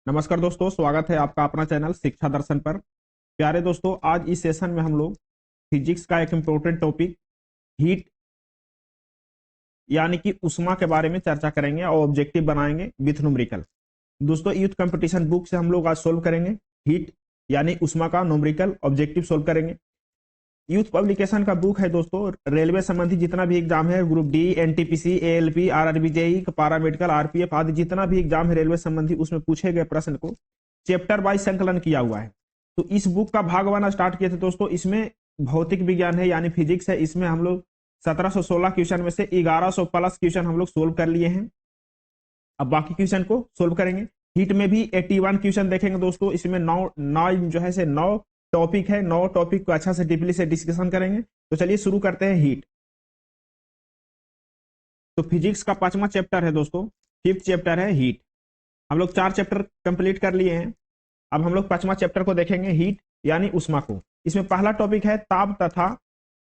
नमस्कार दोस्तों, स्वागत है आपका अपना चैनल शिक्षा दर्शन पर। प्यारे दोस्तों, आज इस सेशन में हम लोग फिजिक्स का एक इम्पोर्टेंट टॉपिक हीट यानी कि उष्मा के बारे में चर्चा करेंगे और ऑब्जेक्टिव बनाएंगे विथ न्यूमेरिकल। दोस्तों, यूथ कंपटीशन बुक से हम लोग आज सोल्व करेंगे हीट यानी उष्मा का न्यूमेरिकल ऑब्जेक्टिव सोल्व करेंगे। यूथ पब्लिकेशन का बुक है दोस्तों। रेलवे संबंधी जितना भी एग्जाम है, group D, NTPC, ALP, RRB, JE, paramedical, RPF आदि जितना भी एग्जाम है रेलवे संबंधी, उसमें पूछे गए प्रश्न को चैप्टर वाइज संकलन किया हुआ है। तो इस बुक का भाग वन स्टार्ट किए थे दोस्तों। इसमें भौतिक विज्ञान है यानी फिजिक्स है। इसमें हम लोग 1716 क्वेश्चन में से 1100 प्लस क्वेश्चन हम लोग सोल्व कर लिए हैं। अब बाकी क्वेश्चन को सोल्व करेंगे। हीट में भी 81 क्वेश्चन देखेंगे दोस्तों। इसमें नौ जो है से 9 टॉपिक है। 9 टॉपिक को अच्छा से डीपली से डिस्कशन करेंगे। तो चलिए शुरू करते हैं हीट। तो फिजिक्स का 5वां चैप्टर है दोस्तों, 5th चैप्टर है हीट। हम लोग 4 चैप्टर कंप्लीट कर लिए हैं। अब हम लोग 5वां चैप्टर को देखेंगे, हीट यानी उष्मा को। इसमें पहला टॉपिक है ताप तथा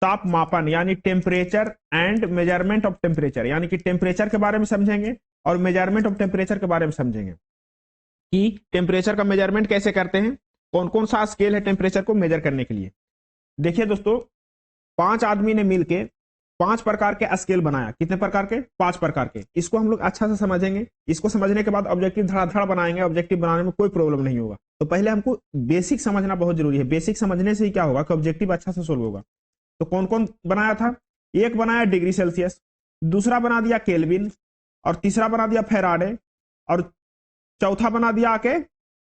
तापमापन यानी temperature and measurement of temperature, यानी कि टेम्परेचर के बारे में समझेंगे और मेजरमेंट ऑफ टेम्परेचर के बारे में समझेंगे कि टेम्परेचर का मेजरमेंट कैसे करते हैं, कौन कौन सा स्केल है टेम्परेचर को मेजर करने के लिए। देखिए दोस्तों, 5 आदमी ने मिलकर 5 प्रकार के स्केल बनाया। कितने प्रकार के? 5 प्रकार के। इसको हम लोग अच्छा से समझेंगे। इसको समझने के बाद ऑब्जेक्टिव धड़ाधड़ बनाएंगे। ऑब्जेक्टिव बनाने में कोई प्रॉब्लम नहीं होगा। तो पहले हमको बेसिक समझना बहुत जरूरी है। बेसिक समझने से ही क्या होगा कि ऑब्जेक्टिव अच्छा से सोल्व होगा। तो कौन कौन बनाया था? एक बनाया डिग्री सेल्सियस, दूसरा बना दिया केल्विन, और तीसरा बना दिया फैराडे, और चौथा बना दिया आके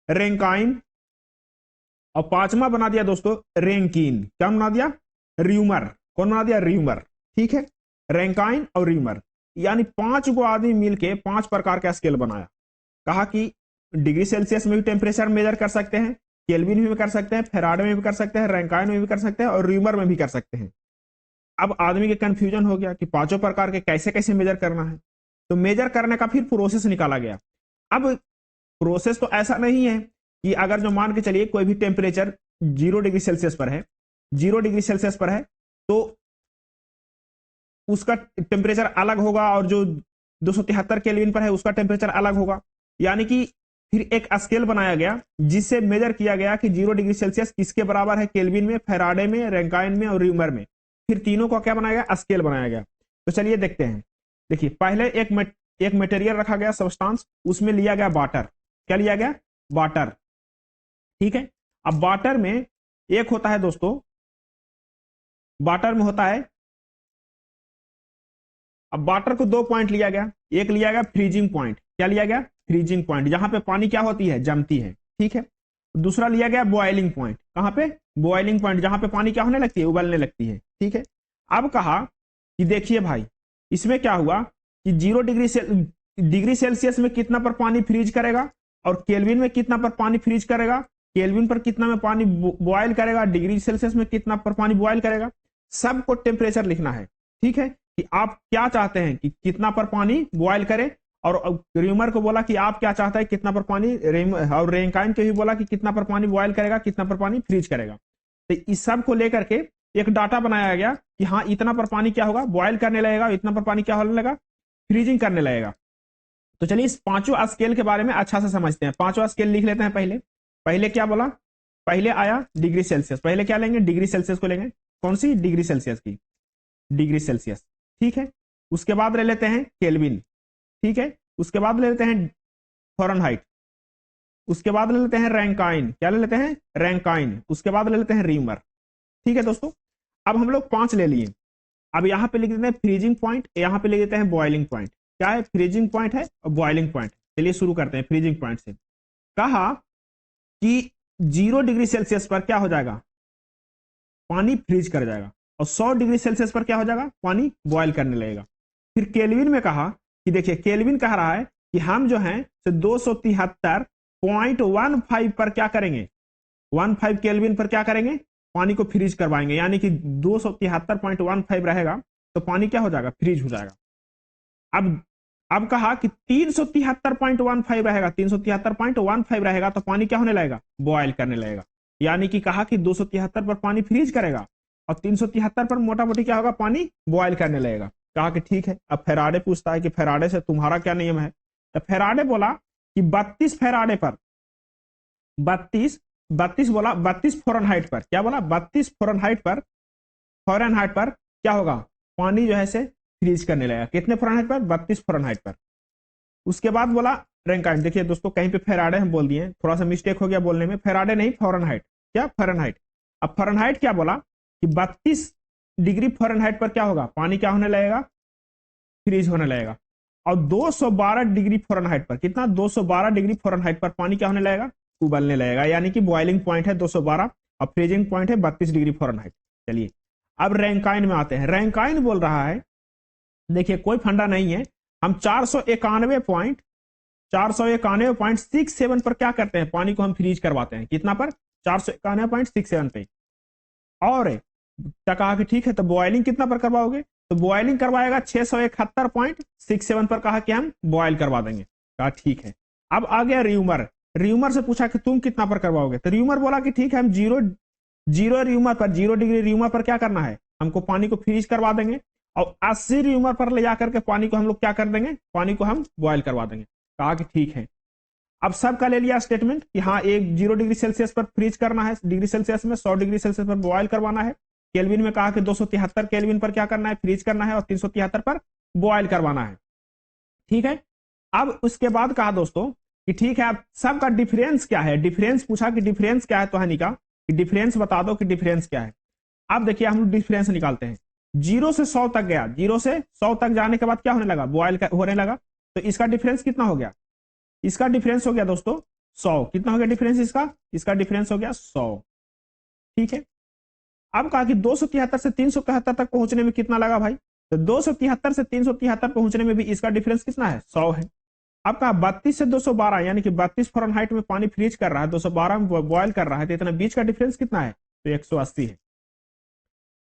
रैंकाइन, और 5वां बना दिया दोस्तों रैंकिन। क्या बना दिया? र्यूमर। कौन बना दिया? र्यूमर। ठीक है, रैंकाइन और र्यूमर, यानी 5 गो आदमी मिलके 5 प्रकार का स्केल बनाया। कहा कि डिग्री सेल्सियस में भी टेम्परेचर मेजर कर सकते हैं, केल्विन में भी कर सकते हैं, फैराडे में भी कर सकते हैं, रैंकाइन में भी कर सकते हैं और र्यूमर में भी कर सकते हैं। अब आदमी के कंफ्यूजन हो गया कि 5 प्रकार के कैसे कैसे मेजर करना है। तो मेजर करने का फिर प्रोसेस निकाला गया। अब प्रोसेस तो ऐसा नहीं है कि अगर जो मान के चलिए कोई भी टेम्परेचर 0 डिग्री सेल्सियस पर है, 0 डिग्री सेल्सियस पर है, तो उसका टेम्परेचर अलग होगा और जो 273 केल्विन पर है उसका टेम्परेचर अलग होगा। यानी कि फिर एक स्केल बनाया गया जिससे मेजर किया गया कि 0 डिग्री सेल्सियस किसके बराबर है, केल्विन में, फैराडे में, रैंकाइन में और र्यूमर में। फिर तीनों का क्या बनाया गया? स्केल बनाया गया। तो चलिए देखते हैं। देखिए, पहले एक मटेरियल रखा गया, सब्सटेंस, उसमें लिया गया वाटर। क्या लिया गया? वाटर। ठीक है, अब वाटर में एक होता है दोस्तों, वाटर में होता है, अब वाटर को 2 पॉइंट लिया गया। एक लिया गया फ्रीजिंग पॉइंट। क्या लिया गया? फ्रीजिंग पॉइंट, जहां पे पानी क्या होती है? जमती है। ठीक है, दूसरा लिया गया बॉइलिंग पॉइंट। कहां पे? बॉइलिंग पॉइंट, जहां पे पानी क्या होने लगती है? उबलने लगती है। ठीक है, अब कहा कि देखिए भाई, इसमें क्या हुआ कि 0 डिग्री सेल्सियस में कितना पर पानी फ्रीज करेगा और केल्विन में कितना पर पानी फ्रीज करेगा, केल्विन पर कितना में पानी बॉयल करेगा, डिग्री सेल्सियस में कितना पर पानी बॉयल करेगा, सबको टेम्परेचर लिखना है। ठीक है, कि आप क्या चाहते हैं कि कितना पर पानी बॉयल करे, और र्यूमर को बोला कि आप क्या चाहते हैं कितना पर पानी, और रैंकाइन को भी बोला कि कितना पर पानी बॉयल करेगा, कितना पर पानी फ्रीज करेगा। तो इस सब को लेकर के एक डाटा बनाया गया कि हाँ, इतना पर पानी क्या होगा? बॉयल करने लगेगा, इतना पर पानी क्या होने लगेगा? फ्रीजिंग करने लगेगा। तो चलिए इस 5वां स्केल के बारे में अच्छा से समझते हैं। 5वां स्केल लिख लेते हैं। पहले पहले क्या बोला? पहले आया डिग्री सेल्सियस। पहले क्या लेंगे? डिग्री सेल्सियस को लेंगे। कौन सी? डिग्री सेल्सियस की, डिग्री सेल्सियस। ठीक है, उसके बाद ले लेते हैं केल्विन। ठीक है, उसके बाद ले लेते हैं फ़ारेनहाइट, उसके बाद ले लेते हैं रैंकाइन। क्या ले लेते हैं? रैंकाइन। उसके बाद ले लेते हैं र्यूमर। ठीक है दोस्तों, अब हम लोग 5 ले लिए। अब यहां पे लिख देते हैं फ्रीजिंग पॉइंट, यहां पे लिख देते हैं बॉइलिंग पॉइंट। क्या है? फ्रीजिंग पॉइंट है और बॉइलिंग पॉइंट। चलिए शुरू करते हैं फ्रीजिंग पॉइंट से। कहा कि 0 डिग्री सेल्सियस पर क्या हो जाएगा? पानी फ्रीज कर जाएगा, और 100 डिग्री सेल्सियस पर क्या हो जाएगा? पानी बॉयल करने लगेगा। फिर केल्विन में कहा कि देखिए, केल्विन कह रहा है कि हम जो है 273.15 पर क्या करेंगे? 15 केल्विन पर क्या करेंगे? पानी को फ्रीज करवाएंगे। यानी कि 273.15 रहेगा तो पानी क्या हो जाएगा? फ्रीज हो जाएगा। अब कहा कि 373.15 रहेगा, 373.15 रहेगा तो पानी क्या होने लगेगा? बॉयल करने लगेगा। यानी कि कहा कि 273 पर पानी फ्रीज करेगा और 373 पर मोटा मोटी क्या होगा? पानी बॉयल करने लगेगा। कहा कि ठीक है। अब फैराडे पूछता है कि फैराडे से तुम्हारा क्या नियम है? तो फैराडे बोला कि 32 फैराडे पर 32 32 बोला, 32 फ़ारेनहाइट पर, क्या बोला, 32 फ़ारेनहाइट पर, फ़ारेनहाइट पर क्या होगा, पानी जो है से फ्रीज करने लगेगा। कितने फ़ारेनहाइट पर, 32 फ़ारेनहाइट पर। उसके बाद बोला रैंकाइन। देखिए दोस्तों, कहीं पे फेराडे हम बोल दिए, थोड़ा सा मिस्टेक हो गया बोलने में, फेराडे नहीं, फ़ारेनहाइट। क्या, फ़ारेनहाइट। अब फ़ारेनहाइट क्या बोला कि 32 डिग्री फ़ारेनहाइट पर क्या होगा, पानी क्या होने लगेगा, फ्रीज होने लगेगा। और 212 डिग्री फ़ारेनहाइट पर, कितना, 212 डिग्री फ़ारेनहाइट पर पानी क्या होने लगेगा, उबलने लगेगा। यानी कि बॉइलिंग पॉइंट है 212 और फ्रीजिंग पॉइंट है 32 डिग्री फ़ारेनहाइट। चलिए अब रैंकाइन में आते हैं। रैंकाइन बोल रहा है, देखिए कोई फंडा नहीं है, हम 491.67 पर क्या करते हैं, पानी को हम फ्रीज करवाते हैं। कितना पर, 491.67 पे। और कहा कि ठीक है, तो बॉइलिंग कितना पर करवाओगे, तो बॉइलिंग करवाएगा 671.67 पर, कहा कि हम बॉयल करवा देंगे। कहा ठीक है। अब आ गया र्यूमर। र्यूमर से पूछा कि तुम कितना पर करवाओगे, तो र्यूमर बोला कि ठीक है, हम जीरो जीरो र्यूमर पर, 0 डिग्री र्यूमर पर क्या करना है, हमको पानी को फ्रीज करवा देंगे। और 80 र्यूमर पर ले जाकर के पानी को हम लोग क्या कर देंगे, पानी को हम बॉयल करवा देंगे। कहा कि ठीक है। अब सबका ले लिया स्टेटमेंट कि हाँ, एक 0 डिग्री सेल्सियस पर फ्रीज करना है, डिग्री सेल्सियस में 100 डिग्री सेल्सियस पर बॉयल करवाना है। केल्विन में कहा कि 273 केल्विन पर क्या करना है, फ्रीज करना है, और 373 पर बॉयल करवाना है। ठीक है। अब उसके बाद कहा दोस्तों कि ठीक है, अब सबका डिफरेंस क्या है, डिफरेंस पूछा कि डिफरेंस क्या है, तो हनी का कि डिफरेंस बता दो कि डिफरेंस क्या है। अब देखिए हम लोग डिफरेंस निकालते हैं। 0 से 100 तक गया, 0 से 100 तक जाने के बाद क्या होने लगा, बॉयल होने लगा। तो इसका डिफरेंस कितना हो गया, इसका डिफरेंस हो गया दोस्तों 100। कितना हो गया डिफरेंस इसका, इसका डिफरेंस हो गया 100। ठीक है। अब कहा कि 273 से 373 तक पहुंचने में कितना लगा भाई, तो 273 से 373 पहुंचने में भी इसका डिफरेंस कितना है, 100 है। अब कहा 32 से 212, यानी कि 32 फ़ारेनहाइट में पानी फ्रीज कर रहा है, 212 में बॉयल कर रहा है, तो इतना बीच का डिफरेंस कितना है, तो 180 है।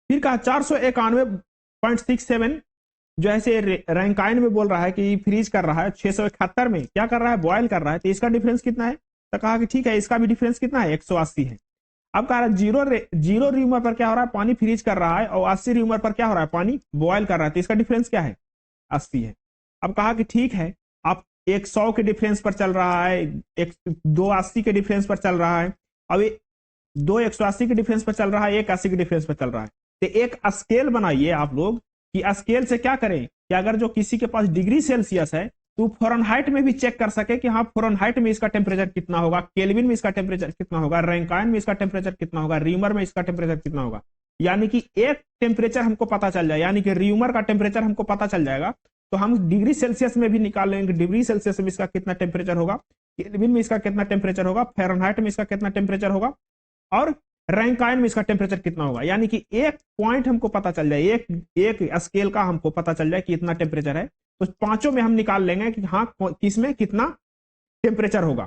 फिर कहा 491.67 जो ऐसे रैंकाइन में बोल रहा है कि फ्रीज कर रहा है, 671 में क्या कर रहा है, बॉयल कर रहा है, तो इसका डिफरेंस कितना है, तो कहा कि ठीक है, इसका भी डिफरेंस कितना है, 180 है। अब कह रहा है जीरो र्यूमर पर क्या हो रहा है, पानी फ्रीज कर रहा है, और 80 र्यूमर पर क्या हो रहा है, पानी बॉयल कर रहा है, तो इसका डिफरेंस क्या है, 80 है। अब कहा कि ठीक है, आप 100 के डिफरेंस पर चल रहा है, एक 280 के डिफरेंस पर चल रहा है, अब 180 के डिफरेंस पर चल रहा है, 180 के डिफरेंस पर चल रहा है। तो एक स्केल बनाइए आप लोग कि स्केल से क्या करें कि अगर जो किसी के पास डिग्री सेल्सियस है, तो फ़ारेनहाइट में भी चेक कर सके कि हाँ, फ़ारेनहाइट में इसका टेम्परेचर कितना होगा, केल्विन में इसका टेम्परेचर कितना होगा, रैंकाइन में इसका टेम्परेचर कितना होगा, र्यूमर में इसका टेम्परेचर कितना होगा। यानी कि एक टेम्परेचर हमको पता चल जाए, यानी कि र्यूमर का टेम्परेचर हमको पता चल जाएगा, तो हम डिग्री सेल्सियस में भी निकाल लेंगे, डिग्री सेल्सियस में इसका कितना टेम्परेचर होगा, केल्विन में इसका कितना टेम्परेचर होगा, फ़ारेनहाइट में इसका कितना टेम्परेचर होगा, और रैंकाइन में इसका टेम्परेचर कितना होगा। यानी कि एक पॉइंट हमको पता चल जाए, एक स्केल का हमको पता चल जाए कि इतना टेम्परेचर है, तो पांचों में हम निकाल लेंगे कि हाँ, किसमें कितना टेम्परेचर होगा।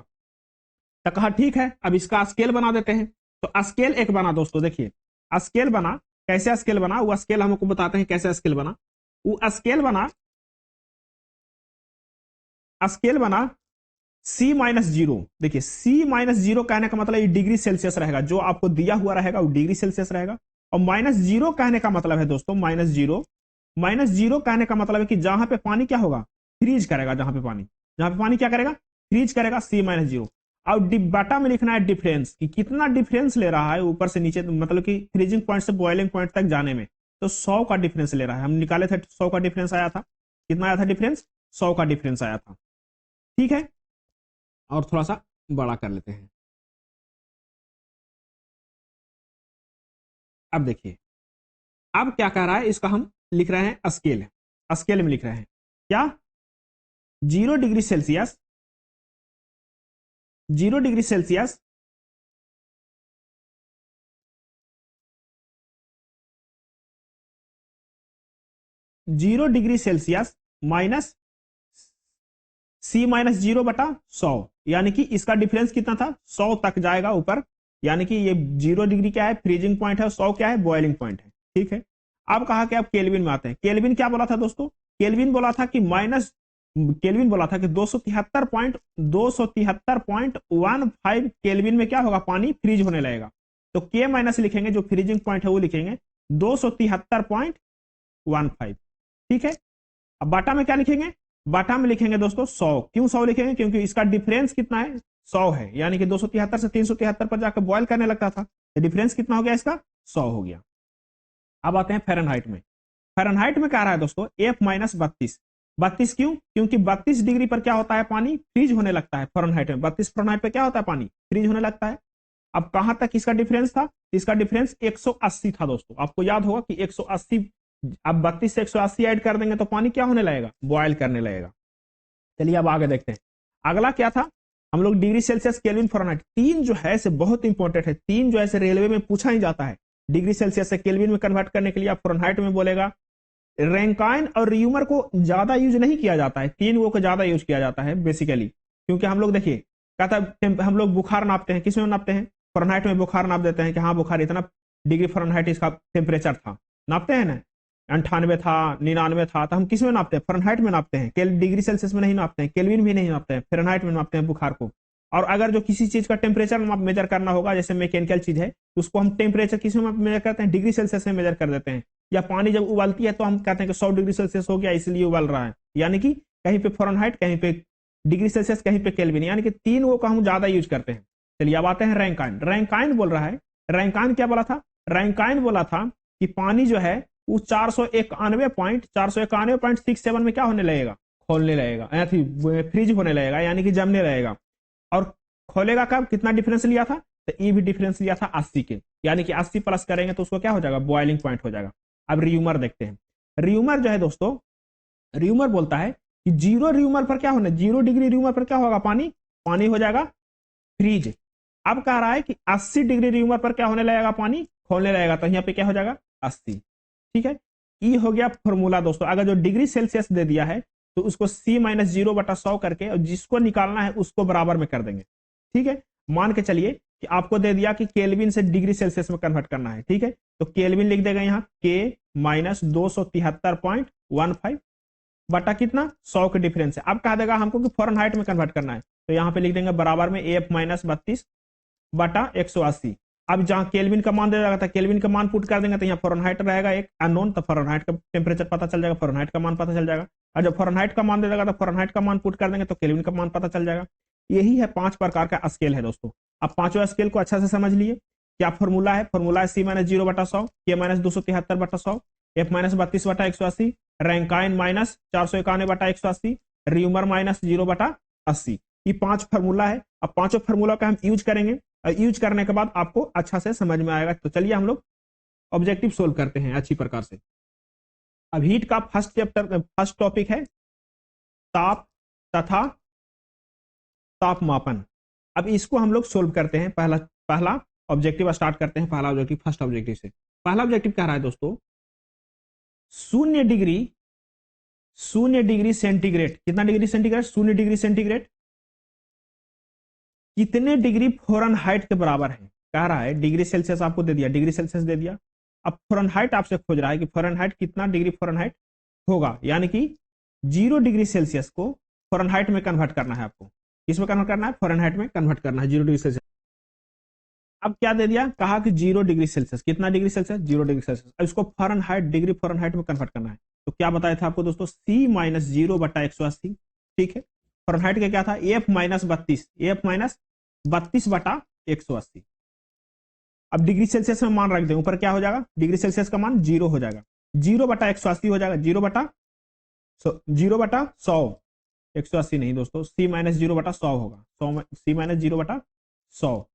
तो कहा ठीक है, अब इसका स्केल बना देते हैं। तो स्केल एक बना दोस्तों, देखिए स्केल बना, कैसे स्केल बना, वो स्केल हमको बताते हैं कैसे स्केल बना। वो स्केल बना C-0। देखिए C-0 कहने का मतलब ये डिग्री सेल्सियस रहेगा, जो आपको दिया हुआ रहेगा वो डिग्री सेल्सियस रहेगा। और -0 कहने का मतलब है दोस्तों, -0 कहने का मतलब है कि जहां पे पानी क्या होगा, फ्रीज करेगा, जहां पे पानी क्या करेगा, फ्रीज करेगा, C-0। और बटा में लिखना है डिफरेंस, कि कितना डिफरेंस ले रहा है ऊपर से नीचे, मतलब कि फ्रीजिंग पॉइंट से बॉइलिंग पॉइंट तक जाने में। तो 100 का डिफरेंस ले रहा है, हम निकाले थे 100 का डिफरेंस आया था, कितना आया था डिफरेंस, 100 का डिफरेंस आया था। ठीक है, और थोड़ा सा बड़ा कर लेते हैं। अब देखिए, अब क्या कह रहा है, इसका हम लिख रहे हैं स्केल, स्केल में लिख रहे हैं क्या, 0 degree Celsius, 0 degree Celsius 0 degree Celsius minus C-0 बटा 100, यानी कि इसका डिफरेंस कितना था, 100 तक जाएगा ऊपर। यानी कि ये 0 डिग्री क्या है, फ्रीजिंग पॉइंट है, 100 क्या है, बॉइलिंग पॉइंट है। ठीक है। अब कहा कि अब केल्विन में आते हैं। केल्विन क्या बोला था दोस्तों, केल्विन बोला था कि केल्विन बोला था कि 273.15 केल्विन में क्या होगा, पानी फ्रीज होने लगेगा। तो के माइनस लिखेंगे, जो फ्रीजिंग पॉइंट है वो लिखेंगे 273.15। ठीक है। अब बाटा में क्या लिखेंगे, बाटा में लिखेंगे दोस्तों 100। क्यों 100 लिखेंगे, क्योंकि इसका डिफरेंस कितना है, 100 है, यानी कि 273 से 373 पर जाकर बॉयल करने लगता था, तो डिफरेंस कितना हो गया इसका, 100 हो गया। अब आते हैं फ़ारेनहाइट में। फ़ारेनहाइट में क्या रहा है दोस्तों, F माइनस 32। 32 क्यों, क्योंकि 32 डिग्री पर क्या होता है, पानी फ्रीज होने लगता है। फ़ारेनहाइट में 32 फ़ारेनहाइट पे क्या होता है, पानी फ्रीज होने लगता है। अब कहां तक इसका डिफरेंस था, इसका डिफरेंस 180 था दोस्तों। आपको याद होगा कि 180, अब 32 से 180 ऐड कर देंगे तो पानी क्या होने लगेगा, बॉयल करने लगेगा। चलिए अब आगे देखते हैं, अगला क्या था, हम लोग डिग्री सेल्सियस, केल्विन, फ़ारेनहाइट, तीन जो है से बहुत इंपॉर्टेंट है। तीन जो है रेलवे में पूछा ही जाता है। डिग्री सेल्सियस से केल्विन में कन्वर्ट करने के लिए आप फ़ारेनहाइट में बोलेगा। रैंकाइन और रियूमर को ज्यादा यूज नहीं किया जाता है, तीन वो को ज्यादा यूज किया जाता है बेसिकली, क्योंकि हम लोग देखिए कहता हम लोग बुखार नापते हैं, किसमें नापते हैं, फ़ारेनहाइट में बुखार नाप देते हैं कि हाँ बुखार इतना डिग्री फ़ारेनहाइट इसका टेम्परेचर था, नापते हैं ना, 98 था, 99 था, तो हम किसमें नापते हैं, फ़ारेनहाइट में नापते हैं। डिग्री सेल्सियस में नहीं नापते हैं, केल्विन भी नहीं नापते हैं, फ़ारेनहाइट में नापते हैं बुखार को। और अगर जो किसी चीज का टेम्परेचर मेजर करना होगा, जैसे मैकेनिकल चीज है, तो उसको हम टेम्परेचर किस में मेजर करते हैं, डिग्री सेल्सियस में मेजर कर देते हैं। या पानी जब उबालती है तो हम कहते हैं कि 100 डिग्री सेल्सियस हो गया इसलिए उबाल रहा है, यानी कि कहीं पे फ़ारेनहाइट, कहीं पे डिग्री सेल्सियस, कहीं पे केल्विन, यानी कि तीन वो का हम ज्यादा यूज करते हैं। चलिए अब आते हैं रैंकाइन। रैंकाइन बोल रहा है, रैंकाइन क्या बोला था, रैंकाइन बोला था कि पानी जो है वो 491.67 में क्या होने लगेगा, खोलने लगेगा, फ्रीज होने लगेगा, यानी कि जमने लगेगा। और खोलेगा कब, कितना डिफरेंस लिया था, तो ये भी डिफरेंस लिया था 80 के, यानी कि 80 प्लस करेंगे तो उसको क्या हो जाएगा, बॉइलिंग पॉइंट हो जाएगा। अब रियूमर देखते हैं। रियूमर जो है दोस्तों, रियूमर बोलता है कि 0 रियूमर पर क्या होना, 0 डिग्री रियूमर पर क्या होगा, पानी पानी हो जाएगा फ्रीज। अब कह रहा है कि 80 डिग्री रियूमर पर क्या होने लगेगा, पानी खोलने लगेगा, तो यहाँ पे क्या हो जाएगा 80। ठीक है, ये हो गया फॉर्मूला दोस्तों। अगर जो डिग्री सेल्सियस दे दिया है तो उसको C माइनस 0/100 करके, और जिसको निकालना है उसको बराबर में कर देंगे। ठीक है, मान के चलिए कि आपको दे दिया कि केल्विन से डिग्री सेल्सियस में कन्वर्ट करना है। ठीक है, तो केल्विन लिख देगा यहाँ K माइनस 273.15 बटा कितना, 100 के डिफरेंस है। अब कहा देगा हमको कि फ़ारेनहाइट में कन्वर्ट करना है, तो यहाँ पे लिख देंगे बराबर में F माइनस 32 बटा 180। अब जहां केल्विन का मान दे रहा था, केल्विन का मान पुट कर देंगे, तो यहाँ फ़ारेनहाइट रहेगा एक अननोन, तो फ़ारेनहाइट का टेम्परेचर पता चल जाएगा, फ़ारेनहाइट का मान पता चल जाएगा। और जब फ़ारेनहाइट का मान दे देगा तो फ़ारेनहाइट का मान पुट कर देंगे तो केल्विन का मान पता चल जाएगा। यही है 5 प्रकार का स्केल है दोस्तों। अब पांचवा स्केल को अच्छा से समझ लिए, क्या फॉर्मूला है, फॉर्मूला है C minus 0/100, K minus 273/100, F minus 32/180, Rankine minus 491/180, Reaumur minus 0/80। ये 5 फार्मूला है। अब पांचों फार्मूला का हम यूज करेंगे, और यूज करने के बाद आपको अच्छा से समझ में आएगा। तो चलिए हम लोग ऑब्जेक्टिव सोल्व करते हैं अच्छी प्रकार से। अब हीट का फर्स्ट टॉपिक है ताप तथा तापमापन। अब इसको हम लोग सोल्व करते हैं। पहला ऑब्जेक्टिव स्टार्ट करते हैं। पहला ऑब्जेक्टिव फर्स्ट ऑब्जेक्टिव से। पहला ऑब्जेक्टिव कह रहा है दोस्तों 0 डिग्री सेंटीग्रेड, कितना डिग्री सेंटीग्रेड, 0 डिग्री सेंटीग्रेड कितने डिग्री फ़ारेनहाइट के बराबर है। कह रहा है डिग्री सेल्सियस आपको दे दिया, डिग्री सेल्सियस दे दिया। अब फ़ारेनहाइट आपसे खोज रहा है कि फ़ारेनहाइट कितना डिग्री फ़ारेनहाइट होगा, यानी कि 0 डिग्री सेल्सियस को फ़ारेनहाइट में कन्वर्ट करना है आपको। किसमें कन्वर्ट करना है, फ़ारेनहाइट में कन्वर्ट करना है 0 डिग्री सेल्सियस। अब क्या दे दिया, कहा कि 0 डिग्री सेल्सियस, कितना डिग्री सेल्सियस, 0 डिग्री सेल्सियस। अब इसको फ़ारेनहाइट, डिग्री फ़ारेनहाइट में कन्वर्ट करना है। तो क्या बताया था आपको दोस्तों, C माइनस 0/180। ठीक है, फ़ारेनहाइट का क्या था, F माइनस 32, F माइनस 32/180। अब डिग्री सेल्सियस में मान रख दें, ऊपर क्या हो जाएगा, डिग्री सेल्सियस का मान 0 हो जाएगा, 0/180 हो जाएगा, 0/100, 180 नहीं दोस्तों, C माइनस 0/100 होगा, C माइनस 0/100,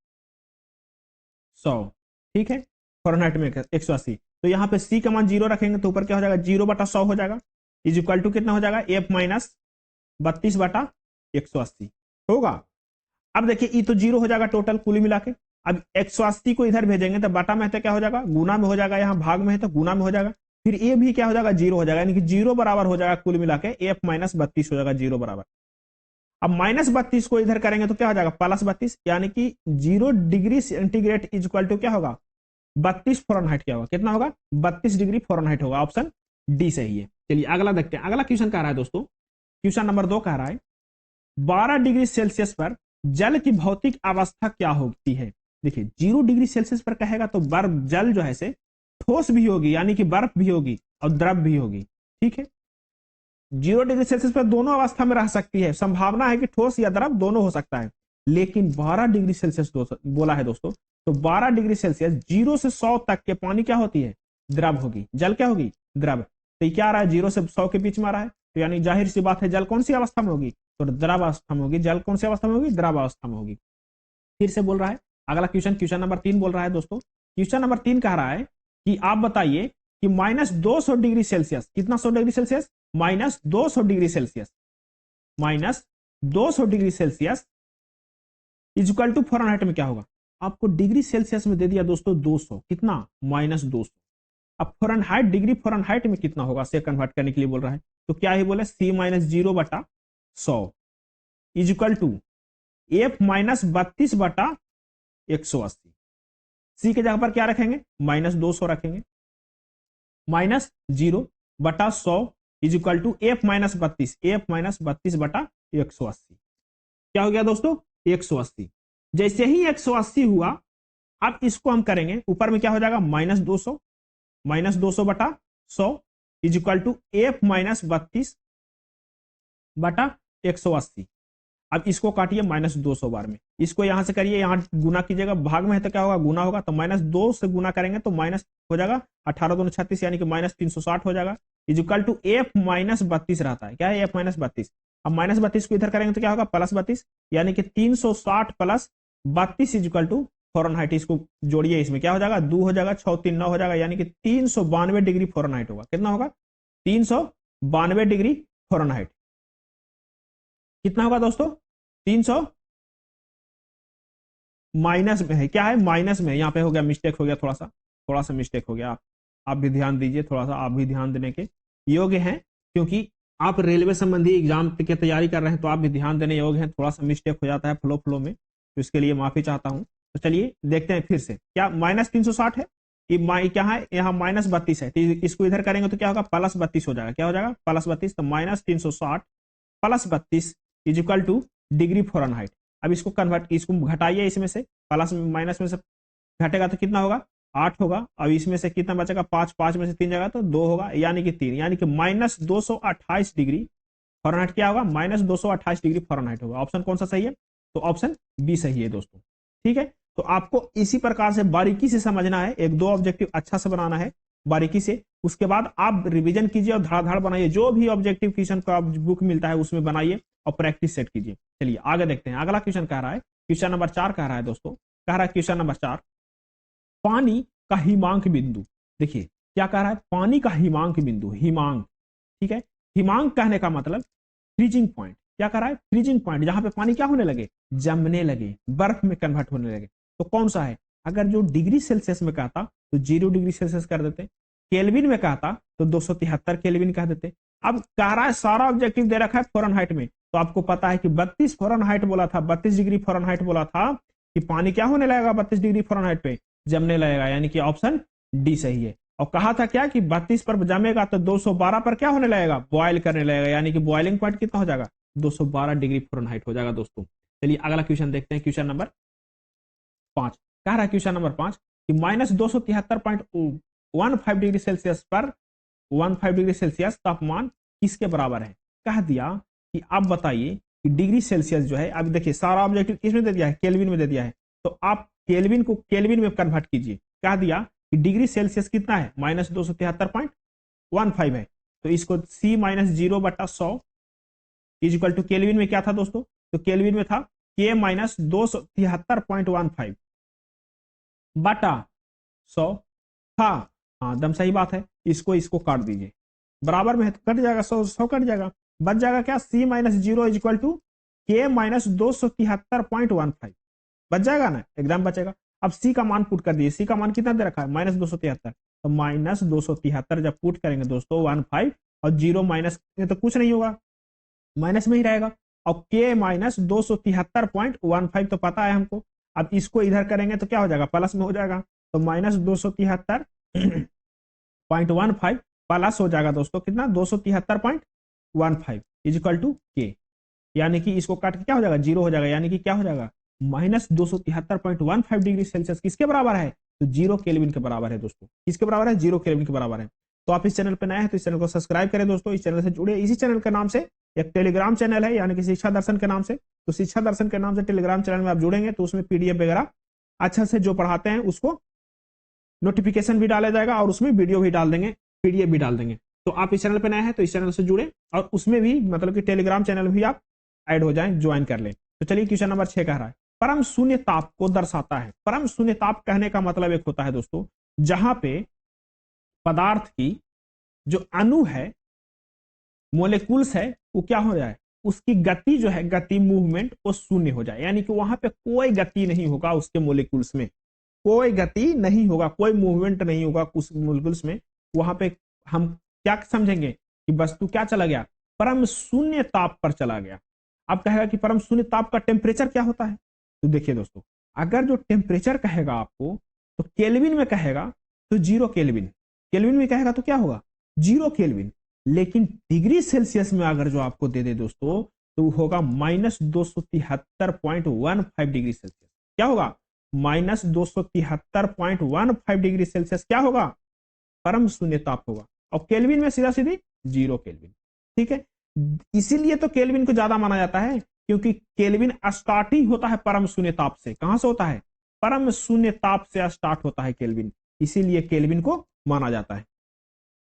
100। ठीक है, फ़ारेनहाइट में 180। तो यहाँ पे C का मान 0 रखेंगे तो ऊपर क्या हो जाएगा, 0/100 हो जाएगा, इज इक्वल टू कितना हो जाएगा, F माइनस 32/180 होगा। अब देखिए ये तो 0 हो जाएगा टोटल कुल मिला के। अब 180 को इधर भेजेंगे तो बटा में है तो क्या हो जाएगा, गुना में हो जाएगा, यहाँ भाग में है तो गुना में हो जाएगा। फिर ये भी क्या हो जाएगा, 0 हो जाएगा, यानी कि 0 बराबर हो जाएगा कुल मिला के F माइनस 32 हो जाएगा 0 बराबर। अब माइनस 32 को इधर करेंगे तो क्या हो जाएगा, प्लस 32, यानी कि 0 degree centigrade is equal to क्या होगा, 32 फ़ारेनहाइट। क्या होगा, कितना होगा, 32 डिग्री फ़ारेनहाइट होगा। ऑप्शन डी सही है। चलिए अगला देखते हैं। अगला क्वेश्चन कह रहा है दोस्तों, क्वेश्चन नंबर 2 कह रहा है 12 डिग्री सेल्सियस पर जल की भौतिक अवस्था क्या होती है। देखिए 0 डिग्री सेल्सियस पर कहेगा तो बर्फ, जल जो है से ठोस भी होगी, यानी कि बर्फ भी होगी और द्रव भी होगी। ठीक है, 0 डिग्री सेल्सियस पर दोनों अवस्था में रह सकती है, संभावना है कि ठोस या द्रव दोनों हो सकता है। लेकिन 12 डिग्री सेल्सियस बोला है दोस्तों, तो 12 डिग्री सेल्सियस 0 से 100 तक के पानी क्या होती है, द्रव होगी। जल क्या होगी, द्रव। तो ये क्या आ रहा है, 0 से 100 के बीच में आ रहा है, तो यानी जाहिर सी बात है जल कौन सी अवस्था में होगी, तो द्रव अवस्था में होगी। जल कौन सी अवस्था में होगी, द्रव अवस्था में होगी। फिर से बोल रहा है अगला क्वेश्चन, क्वेश्चन नंबर 3 बोल रहा है दोस्तों। क्वेश्चन नंबर 3 कह रहा है कि आप बताइए कि -200 डिग्री सेल्सियस, कितना 100 degree Celsius, -200 degree Celsius, -200 degree Celsius equal to Fahrenheit में क्या होगा। आपको डिग्री सेल्सियस में दे दिया दोस्तों 200, कितना, -200। अब फ़ारेनहाइट, डिग्री फ़ारेनहाइट में कितना होगा से कन्वर्ट करने के लिए बोल रहा है, तो क्या ही बोले, C-0/100 इक्वल टू F-32/180। सी के जगह पर क्या रखेंगे, -200 रखेंगे, -0/100 इक्वल टू F-32, F-32/180। क्या हो गया दोस्तों, 180। जैसे ही 180 हुआ, अब इसको हम करेंगे, ऊपर में क्या हो जाएगा, -200, -200/100 इक्वल टू F-32/180। अब इसको काटिए -200 बार में, इसको यहां से करिए, यहां गुना कीजिएगा, भाग में है तो क्या होगा, गुना होगा, तो -2 से गुना करेंगे तो माइनस हो जाएगा 18 दूनी 36, यानी कि -360 हो जाएगा, इक्वल टू F-32 रहता है। क्या है, F-32। अब -32 को इधर करेंगे तो क्या होगा, +32, यानी कि 360 + 32 इक्वल टू फ़ारेनहाइट। इसको जोड़िए, इसमें क्या हो जाएगा, 2 हो जाएगा, 6 3 9 हो जाएगा, यानी कि 392 डिग्री फ़ारेनहाइट होगा। कितना होगा, 392 डिग्री फ़ारेनहाइट। कितना होगा दोस्तों, 300 माइनस में है, क्या है, माइनस में, यहाँ पे हो गया, मिस्टेक हो गया, थोड़ा सा मिस्टेक हो गया। आप भी ध्यान दीजिए, थोड़ा सा आप भी ध्यान देने के योग्य हैं, क्योंकि आप रेलवे संबंधी एग्जाम की तैयारी कर रहे हैं, तो आप भी ध्यान देने योग्य हैं। थोड़ा सा मिस्टेक हो जाता है फ्लो में, तो इसके लिए माफी चाहता हूं। तो चलिए देखते हैं फिर से, क्या -360 है, क्या है, यहाँ -32 है, तो इसको इधर करेंगे तो क्या होगा, +32 हो जाएगा। क्या हो जाएगा, +32, तो -360 + 32 इक्वल टू डिग्री फ़ारेनहाइट। अब इसको कन्वर्ट, इसको घटाइए, इसमें से प्लस माइनस में से घटेगा तो कितना होगा, 8 होगा। अब इसमें से कितना बचेगा, 5, 5 में से 3 जाएगा तो 2 होगा, यानी कि 3, यानी कि -228 डिग्री फ़ारेनहाइट क्या होगा, -228 डिग्री फ़ारेनहाइट होगा। ऑप्शन कौन सा सही है, तो ऑप्शन बी सही है दोस्तों। ठीक है, तो आपको इसी प्रकार से बारीकी से समझना है, 1-2 ऑब्जेक्टिव अच्छा से बनाना है बारीकी से, उसके बाद आप रिवीजन कीजिए और धड़ाधड़ बनाइए, जो भी ऑब्जेक्टिव क्वेश्चन का बुक मिलता है उसमें बनाइए और प्रैक्टिस सेट कीजिए। चलिए आगे देखते हैं, अगला क्वेश्चन कह रहा है, क्वेश्चन नंबर 4 कह रहा है दोस्तों, कह रहा है क्वेश्चन नंबर 4, पानी का हिमांक बिंदु। देखिए क्या कह रहा है, पानी का हिमांक बिंदु, हिमांक, ठीक है, हिमांक कहने का मतलब फ्रीजिंग पॉइंट। क्या कह रहा है, फ्रीजिंग पॉइंट, जहां पे पानी क्या होने लगे, जमने लगे, बर्फ में कन्वर्ट होने लगे, तो कौन सा है। अगर जो डिग्री सेल्सियस में कहता तो 0 डिग्री सेल्सियस कर देते, केल्विन में कहता तो 273 केल्विन कह देते। अब कह रहा है सारा ऑब्जेक्टिव दे रखा है फ़ारेनहाइट में, तो आपको पता है कि 32 फ़ारेनहाइट बोला था, 32 डिग्री फ़ारेनहाइट बोला था कि पानी क्या होने लगेगा, 32 डिग्री फ़ारेनहाइट पे जमने लगेगा, यानी कि ऑप्शन डी सही है। और कहा था क्या कि 32 पर जमेगा तो 212 पर क्या होने लगेगा, बॉयल करने लगेगा, यानी कि बॉइलिंग पॉइंट कितना हो जाएगा, 212 डिग्री फ़ारेनहाइट हो जाएगा दोस्तों। चलिए अगला क्वेश्चन देखते हैं, क्वेश्चन नंबर 5 कह रहा है, क्वेश्चन नंबर 5 कि -273.15 डिग्री सेल्सियस पर 15 डिग्री सेल्सियस तापमान किसके बराबर है। कह दिया कि आप बताइए कि डिग्री सेल्सियस जो है, अब देखिए सारा ऑब्जेक्टिव किसमें दे दिया है, केल्विन में दे दिया है, तो आप केल्विन को केल्विन में कन्वर्ट कीजिए। कह दिया कि डिग्री सेल्सियस कितना है, -273.15 है, तो इसको C-0/100 इक्वल टू केल्विन में क्या था दोस्तों, तो केल्विन में था K-273.15 बटा 100 था। हाँ एकदम सही बात है, इसको काट दीजिए, बराबर में है तो कट जाएगा, 100 कट जाएगा, बच जाएगा क्या, C-0 इक्वल टू K-273.15 बच जाएगा ना, एकदम बचेगा। अब C का मान पुट कर दीजिए, C का मान कितना दे रखा है, -273, तो -273 जब पुट करेंगे दोस्तों 15 और 0 माइनस तो कुछ नहीं होगा, माइनस में ही रहेगा, और K-273.15 तो पता है हमको। अब इसको इधर करेंगे तो क्या हो जाएगा, प्लस में हो जाएगा, तो -273.15 प्लस हो जाएगा दोस्तों कितना, 273.15 इक्वल टू के, यानी कि इसको काट के क्या हो जाएगा, 0 हो जाएगा, यानी कि क्या हो जाएगा, -273.15 डिग्री सेल्सियस किसके बराबर है, तो 0 केल्विन के बराबर है दोस्तों। किसके बराबर है, 0 केल्विन के बराबर है। तो आप इस चैनल पर नए हैं तो इस चैनल को सब्सक्राइब करें दोस्तों, इस चैनल से जुड़े, इसी चैनल के नाम से एक टेलीग्राम चैनल है यानी कि शिक्षा दर्शन के नाम से, तो शिक्षा दर्शन के नाम से टेलीग्राम चैनल में आप जुड़ेंगे तो उसमें पीडीएफ वगैरह अच्छा से जो पढ़ाते हैं उसको नोटिफिकेशन भी डाला जाएगा और उसमें वीडियो भी डाल देंगे, पीडीएफ भी डाल देंगे। तो आप इस चैनल पर नए हैं तो इस चैनल से जुड़े और उसमें भी मतलब कि टेलीग्राम चैनल भी आप ऐड हो जाएं, ज्वाइन कर लें। तो चलिए क्वेश्चन नंबर 6 कह रहा है परम शून्य ताप को दर्शाता है। परम शून्य ताप कहने का मतलब एक होता है दोस्तों जहां पे पदार्थ की जो अणु है, मोलिकुल्स है, वो क्या हो जाए, उसकी गति जो है, गति मूवमेंट वो शून्य हो जाए, यानी कि वहां पे कोई गति नहीं होगा, उसके मोलिकुल्स में कोई गति नहीं होगा, कोई मूवमेंट नहीं होगा उस मोलिकुल्स में। वहां पे हम क्या समझेंगे कि वस्तु क्या चला गया, परम शून्य ताप पर चला गया। अब कहेगा कि परम शून्य ताप का टेम्परेचर क्या होता है, तो देखिए दोस्तों अगर जो टेम्परेचर कहेगा आपको तो केल्विन में कहेगा तो 0 केल्विन, केल्विन में कहेगा तो क्या होगा 0 केल्विन, लेकिन डिग्री सेल्सियस में अगर जो आपको दे दे दोस्तों तो होगा -273.15 डिग्री सेल्सियस। क्या होगा -273.15 डिग्री सेल्सियस क्या होगा, परम शून्य ताप होगा। और केल्विन में सीधा सीधी 0 केल्विन। ठीक है, इसीलिए तो केल्विन को ज्यादा माना जाता है क्योंकि केल्विन स्टार्टिंग होता है परम शून्य ताप से। कहां से होता है, परम शून्य ताप से स्टार्ट होता है केल्विन, इसीलिए केल्विन को माना जाता है।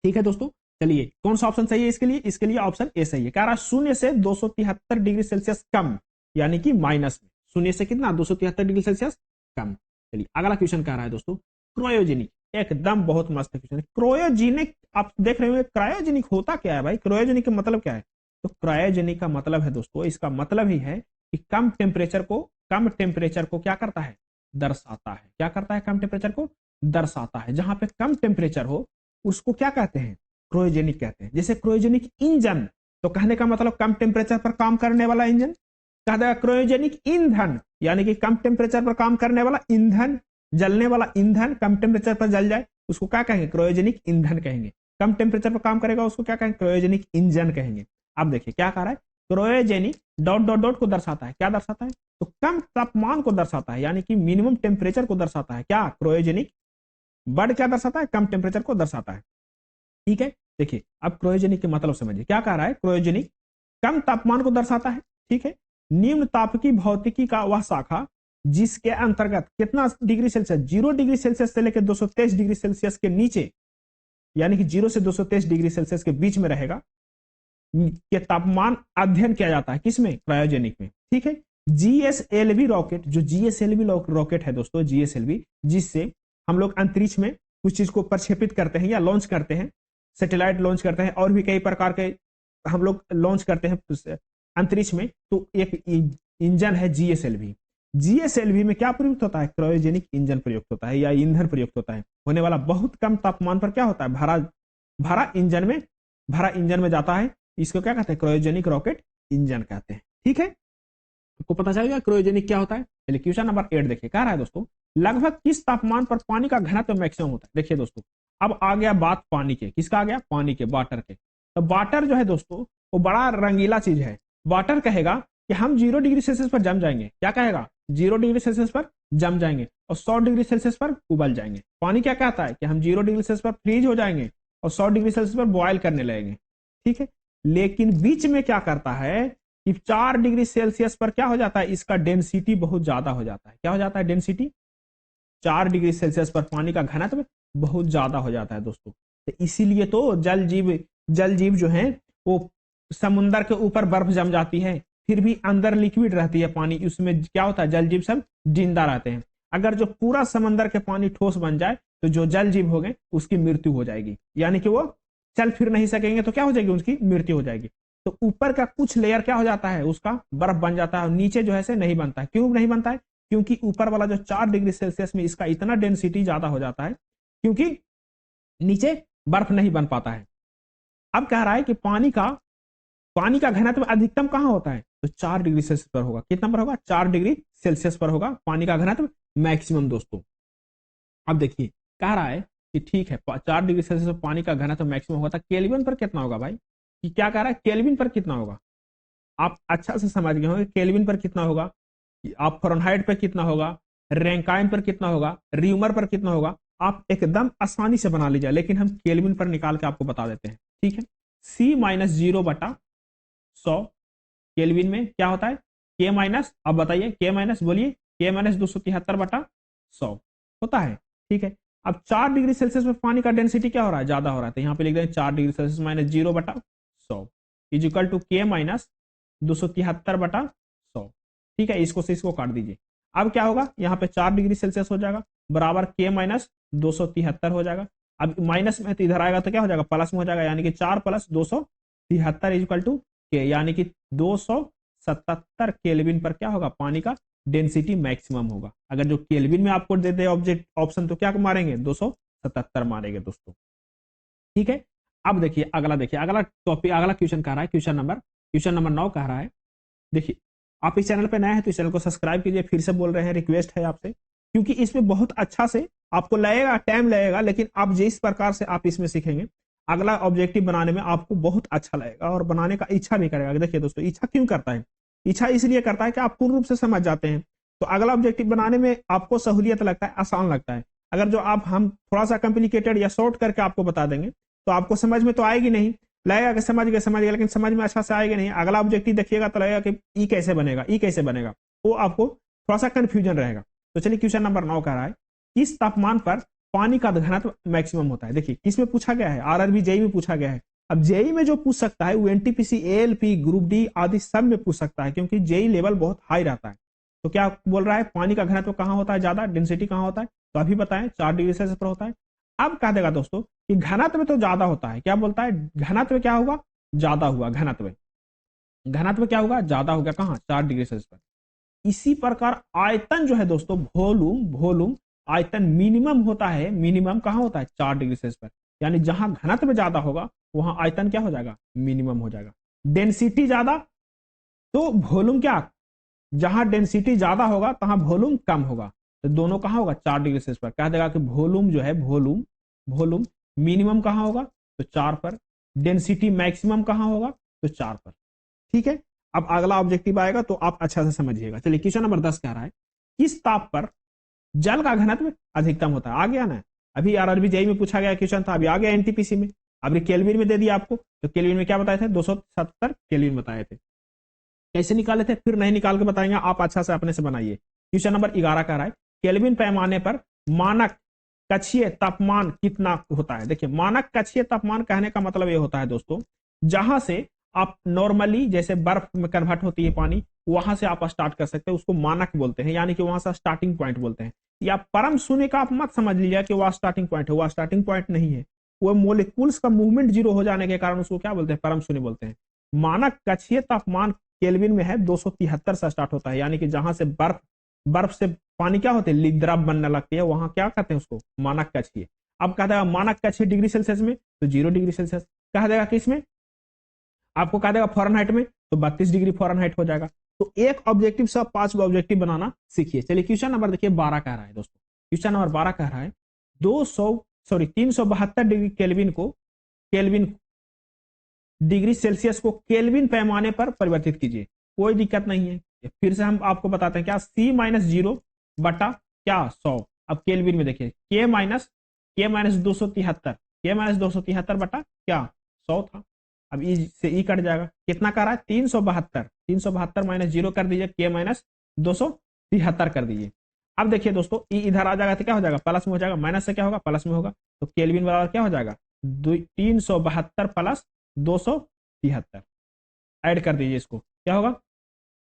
ठीक है दोस्तों, चलिए कौन सा ऑप्शन सही है इसके लिए, इसके लिए ऑप्शन ए सही है। कह रहा है शून्य से 273 डिग्री सेल्सियस कम, यानी कि माइनस में, शून्य से कितना 273 डिग्री सेल्सियस कम। चलिए अगला क्वेश्चन कह रहा है दोस्तों क्रायोजेनिक, एकदम बहुत मस्त क्वेश्चन है। क्रायोजेनिक आप देख रहे होंगे, क्रायोजेनिक होता क्या है भाई, क्रायोजेनिक का मतलब क्या है, तो क्रायोजेनिक का मतलब है दोस्तों, इसका मतलब ही है कि कम टेम्परेचर को क्या करता है, दर्शाता है। क्या करता है, कम टेम्परेचर को दर्शाता है। जहां पे कम टेम्परेचर हो उसको क्या कहते हैं, क्रायोजेनिक कहते हैं। जैसे क्रायोजेनिक इंजन, तो कहने का मतलब कम टेम्परेचर पर काम करने वाला इंजन। कहा जाएगा क्रायोजेनिक ईंधन, यानी कि कम टेम्परेचर पर काम करने वाला ईंधन, जलने वाला ईंधन कम टेम्परेचर पर जल जाए उसको क्या कहेंगे, क्रायोजेनिक ईंधन कहेंगे। कम टेम्परेचर पर काम करेगा उसको क्या कहेंगे, क्रायोजेनिक इंजन कहेंगे। अब देखिए क्या कह रहा है, क्रायोजेनिक डॉट डॉट डॉट को दर्शाता है, क्या दर्शाता है, तो कम तापमान को दर्शाता है, यानी कि मिनिमम टेम्परेचर को दर्शाता है। क्या क्रायोजेनिक वर्ड क्या दर्शाता है, कम टेम्परेचर को दर्शाता है। ठीक है, देखिए अब क्रायोजेनिक के मतलब समझिए। क्या कह रहा है, क्रायोजेनिक कम तापमान को दर्शाता है। ठीक है, निम्न ताप की भौतिकी का वह शाखा जिसके अंतर्गत कितना डिग्री सेल्सियस, 0 डिग्री सेल्सियस से लेकर 223 डिग्री सेल्सियस के नीचे, यानी कि 0 से 223 डिग्री सेल्सियस के बीच में रहेगा, के तापमान अध्ययन किया जाता है। किसमें, क्रायोजेनिक में। ठीक है, जीएसएलवी रॉकेट, जो जीएसएलवी रॉकेट है दोस्तों, जीएसएलवी, जिससे हम लोग अंतरिक्ष में कुछ चीज को प्रक्षेपित करते हैं या लॉन्च करते हैं, सैटेलाइट लॉन्च करते हैं और भी कई प्रकार के हम लोग लॉन्च करते हैं अंतरिक्ष में, तो एक इंजन है जीएसएलवी। जीएसएलवी में क्या प्रयुक्त होता है, क्रायोजेनिक इंजन प्रयुक्त होता है या ईंधन प्रयुक्त होता है। होने वाला बहुत कम तापमान पर क्या होता है, भरा इंजन में जाता है। इसको क्या कहते हैं, क्रायोजेनिक रॉकेट इंजन कहते हैं। ठीक है, आपको पता चल गया क्रायोजेनिक क्या होता है। चलिए क्वेश्चन नंबर 8 देखिए, कह रहा है दोस्तों लगभग किस तापमान पर पानी का घनत्व मैक्सिमम होता है। देखिए दोस्तों अब आ गया बात पानी के, किसका आ गया, पानी के, वाटर के। तो वाटर जो है दोस्तों वो बड़ा रंगीला चीज है। वाटर कहेगा कि हम 0 डिग्री सेल्सियस पर जम जाएंगे। क्या कहेगा, 0 डिग्री सेल्सियस पर जम जाएंगे और 100 डिग्री सेल्सियस पर उबल जाएंगे। पानी क्या कहता है कि हम 0 डिग्री सेल्सियस पर फ्रीज हो जाएंगे और 100 डिग्री सेल्सियस पर बॉयल करने लगेंगे। ठीक है, लेकिन बीच में क्या करता है कि 4 डिग्री सेल्सियस पर क्या हो जाता है, इसका डेंसिटी बहुत ज्यादा हो जाता है। क्या हो जाता है, डेंसिटी 4 डिग्री सेल्सियस पर पानी का घनत्व बहुत ज्यादा हो जाता है दोस्तों। तो इसीलिए तो जल जीव जो है वो समुद्र के ऊपर बर्फ जम जाती है, फिर भी अंदर लिक्विड रहती है पानी, उसमें क्या होता है, जल जीव सब जिंदा रहते हैं। अगर जो पूरा समंदर के पानी ठोस बन जाए तो जो जल जीव हो गए उसकी मृत्यु हो जाएगी, यानी कि वो चल फिर नहीं सकेंगे, तो क्या हो जाएगी, उसकी मृत्यु हो जाएगी। तो ऊपर का कुछ लेयर क्या हो जाता है, उसका बर्फ बन जाता है और नीचे जो है से नहीं बनता है। क्यों नहीं बनता है, क्योंकि ऊपर वाला जो 4 डिग्री सेल्सियस में इसका इतना डेंसिटी ज्यादा हो जाता है क्योंकि नीचे बर्फ नहीं बन पाता है। अब कह रहा है कि पानी का घनत्व अधिकतम कहां होता है, तो 4 डिग्री सेल्सियस पर होगा। कितना पर होगा, 4 डिग्री सेल्सियस पर होगा पानी का घनत्व मैक्सिमम दोस्तों। अब देखिए कह रहा है कि ठीक है 4 डिग्री सेल्सियस पर पानी का घनत्व मैक्सिमम होगा, तो केल्विन पर कितना होगा भाई, कि क्या कह रहा है, केल्विन पर कितना होगा। आप अच्छा से समझ गए होंगे केल्विन पर कितना होगा, आप फ़ारेनहाइट पर कितना होगा, रैंकाइन पर कितना होगा, रीमर पर कितना होगा, आप एकदम आसानी से बना लीजिए, लेकिन हम केल्विन पर निकाल के आपको बता देते हैं। ठीक है, C-0 बटा 100 केल्विन में क्या होता है के माइनस, अब बताइए के माइनस, बोलिए के माइनस 273/100 होता है। ठीक है, अब 4 डिग्री सेल्सियस में पानी का डेंसिटी क्या हो रहा है, ज्यादा हो रहा है, तो यहाँ पे लिख दें 4 degree Celsius minus 0/100 is equal to के माइनस 273/100। ठीक है, इसको से इसको काट दीजिए। अब क्या होगा, यहाँ पे 4 डिग्री सेल्सियस हो जाएगा बराबर के माइनस 273 हो जाएगा। अब माइनस में तो इधर आएगा तो क्या हो जाएगा, प्लस में हो जाएगा, यानी कि 4 प्लस 273 इज इक्वल टू के, यानी कि 277 केल्विन पर क्या होगा, पानी का डेंसिटी मैक्सिमम होगा। अगर जो केल्विन में आपको दे दे ऑब्जेक्ट ऑप्शन तो क्या मारेंगे, 277 मारेंगे दोस्तों। ठीक है, अब देखिए अगला टॉपिक, अगला क्वेश्चन कह रहा है, क्वेश्चन नंबर 9 कह रहा है। देखिए आप इस चैनल पे नए हैं तो इस चैनल को सब्सक्राइब कीजिए, फिर से बोल रहे हैं, रिक्वेस्ट है आपसे, क्योंकि इसमें बहुत अच्छा से आपको लगेगा, टाइम लगेगा, लेकिन आप जिस प्रकार से आप इसमें सीखेंगे अगला ऑब्जेक्टिव बनाने में आपको बहुत अच्छा लगेगा और बनाने का इच्छा भी करेगा। देखिए दोस्तों, इच्छा क्यों करता है, इच्छा इसलिए करता है कि आप पूर्ण रूप से समझ जाते हैं, तो अगला ऑब्जेक्टिव बनाने में आपको सहूलियत लगता है, आसान लगता है। अगर जो हम थोड़ा सा कॉम्प्लिकेटेड या शॉर्ट करके आपको बता देंगे तो आपको समझ में तो आएगी नहीं, लगेगा कि समझ गए, लेकिन समझ में अच्छा से आएगा नहीं। अगला ऑब्जेक्टिव देखिएगा तो लगेगा कि ई कैसे बनेगा, वो आपको थोड़ा सा कंफ्यूजन रहेगा। तो चलिए क्वेश्चन नंबर 9 कह रहा है, किस तापमान पर पानी का घनत्व मैक्सिमम होता है। देखिए किसमें पूछा गया है, आरआरबी जेई में पूछा गया है। अब जेई में जो पूछ सकता है वो एनटीपीसी, एएलपी, ग्रुप डी आदि सब में पूछ सकता है, क्योंकि जेई लेवल बहुत हाई रहता है। तो क्या बोल रहा है, पानी का घनत्व कहाँ होता है ज्यादा, डेंसिटी कहाँ होता है, तो अभी बताएं 4 डिग्री सेल्सियस पर होता है। अब कह देगा दोस्तों कि घनत्व में तो ज्यादा होता है, क्या बोलता है, घनत्व क्या होगा, ज्यादा हुआ, घनत्व क्या होगा, ज्यादा हो गया, कहाँ, 4 डिग्री सेल्सियस पर। इसी प्रकार आयतन जो है दोस्तों, वॉल्यूम आयतन मिनिमम होता है, मिनिमम कहाँ होता है, 4 डिग्री सेल्सियस पर, यानी जहां घनत्व ज्यादा होगा वहां आयतन क्या हो जाएगा, मिनिमम हो जाएगा। डेंसिटी ज्यादा तो वॉल्यूम क्या, जहां डेंसिटी ज्यादा होगा तहां वॉल्यूम कम होगा, तो दोनों कहां होगा, 4 डिग्री सेल्सियस पर। कह देगा कि वॉल्यूम जो है, वॉल्यूम मिनिमम कहां होगा, तो 4 पर। डेंसिटी मैक्सिमम कहां होगा, तो 4 पर। ठीक है, अब अगला ऑब्जेक्टिव आएगा तो आप अच्छा से समझिएगा। चलिए क्वेश्चन नंबर 10 कह रहा है, किस ताप पर जल का घनत्व अधिकतम होता है। आ गया ना, अभी आरआरबी जेई में पूछा गया क्वेश्चन था, अभी आ गया एनटीपीसी में। अभी केल्विन में दे दिया आपको, तो केल्विन में क्या बताए थे, 270 केल्विन बताए थे। कैसे निकाले थे, फिर नहीं निकाल के बताएंगे, आप अच्छा से अपने से बनाइए। क्वेश्चन नंबर 11 कह रहा है, केल्विन पैमाने पर मानक कक्षीय तापमान कितना होता है। देखिए मानक कक्षीय तापमान कहने का मतलब ये होता है दोस्तों, जहां से आप नॉर्मली जैसे बर्फ में कन्वर्ट होती है पानी, वहां से आप स्टार्ट कर सकते हैं, उसको मानक बोलते हैं, यानी कि वहां से स्टार्टिंग पॉइंट बोलते हैं। या परम शून्य का आप मत समझ लीजिए कि वह स्टार्टिंग पॉइंट है, वह स्टार्टिंग पॉइंट नहीं है, वो मोलिक्यूल्स का मूवमेंट जीरो हो जाने के कारण उसको क्या बोलते हैं, परम शून्य बोलते हैं। मानक कक्षीय तापमान केल्विन में है 273 से स्टार्ट होता है, यानी कि जहां से बर्फ से पानी क्या होते हैं, द्रव बनने लगती है, वहां क्या कहते हैं उसको, मानक कक्षीय। अब कह देगा मानक कक्षीय डिग्री सेल्सियस में, तो 0 डिग्री सेल्सियस। कह देगा किसमें, आपको कह देगा फॉरेनहाइट में, तो 32 डिग्री फॉरेनहाइट हो जाएगा। तो एक ऑब्जेक्टिव से 5 ऑब्जेक्टिव बनाना सीखिए। चलिए क्वेश्चन नंबर देखिए 12 कह रहा है दोस्तों, क्वेश्चन नंबर 12 कह रहा है 372 डिग्री केल्विन डिग्री सेल्सियस को केल्विन पैमाने पर परिवर्तित कीजिए। कोई दिक्कत नहीं है, फिर से हम आपको बताते हैं क्या, C माइनस 0 बटा क्या 100। अब केल्विन में देखिए के माइनस 273 बटा क्या 100 था। अब ई से ई कट जाएगा, कितना कर रहा है, 372 माइनस 0 कर दीजिए, के माइनस 273 कर दीजिए। अब देखिए दोस्तों ई इधर आ जाएगा तो क्या हो जाएगा, प्लस में हो जाएगा, माइनस से क्या होगा, प्लस में होगा, तो केल्विन बराबर क्या हो जाएगा, 372 प्लस 273 ऐड कर दीजिए, इसको क्या होगा,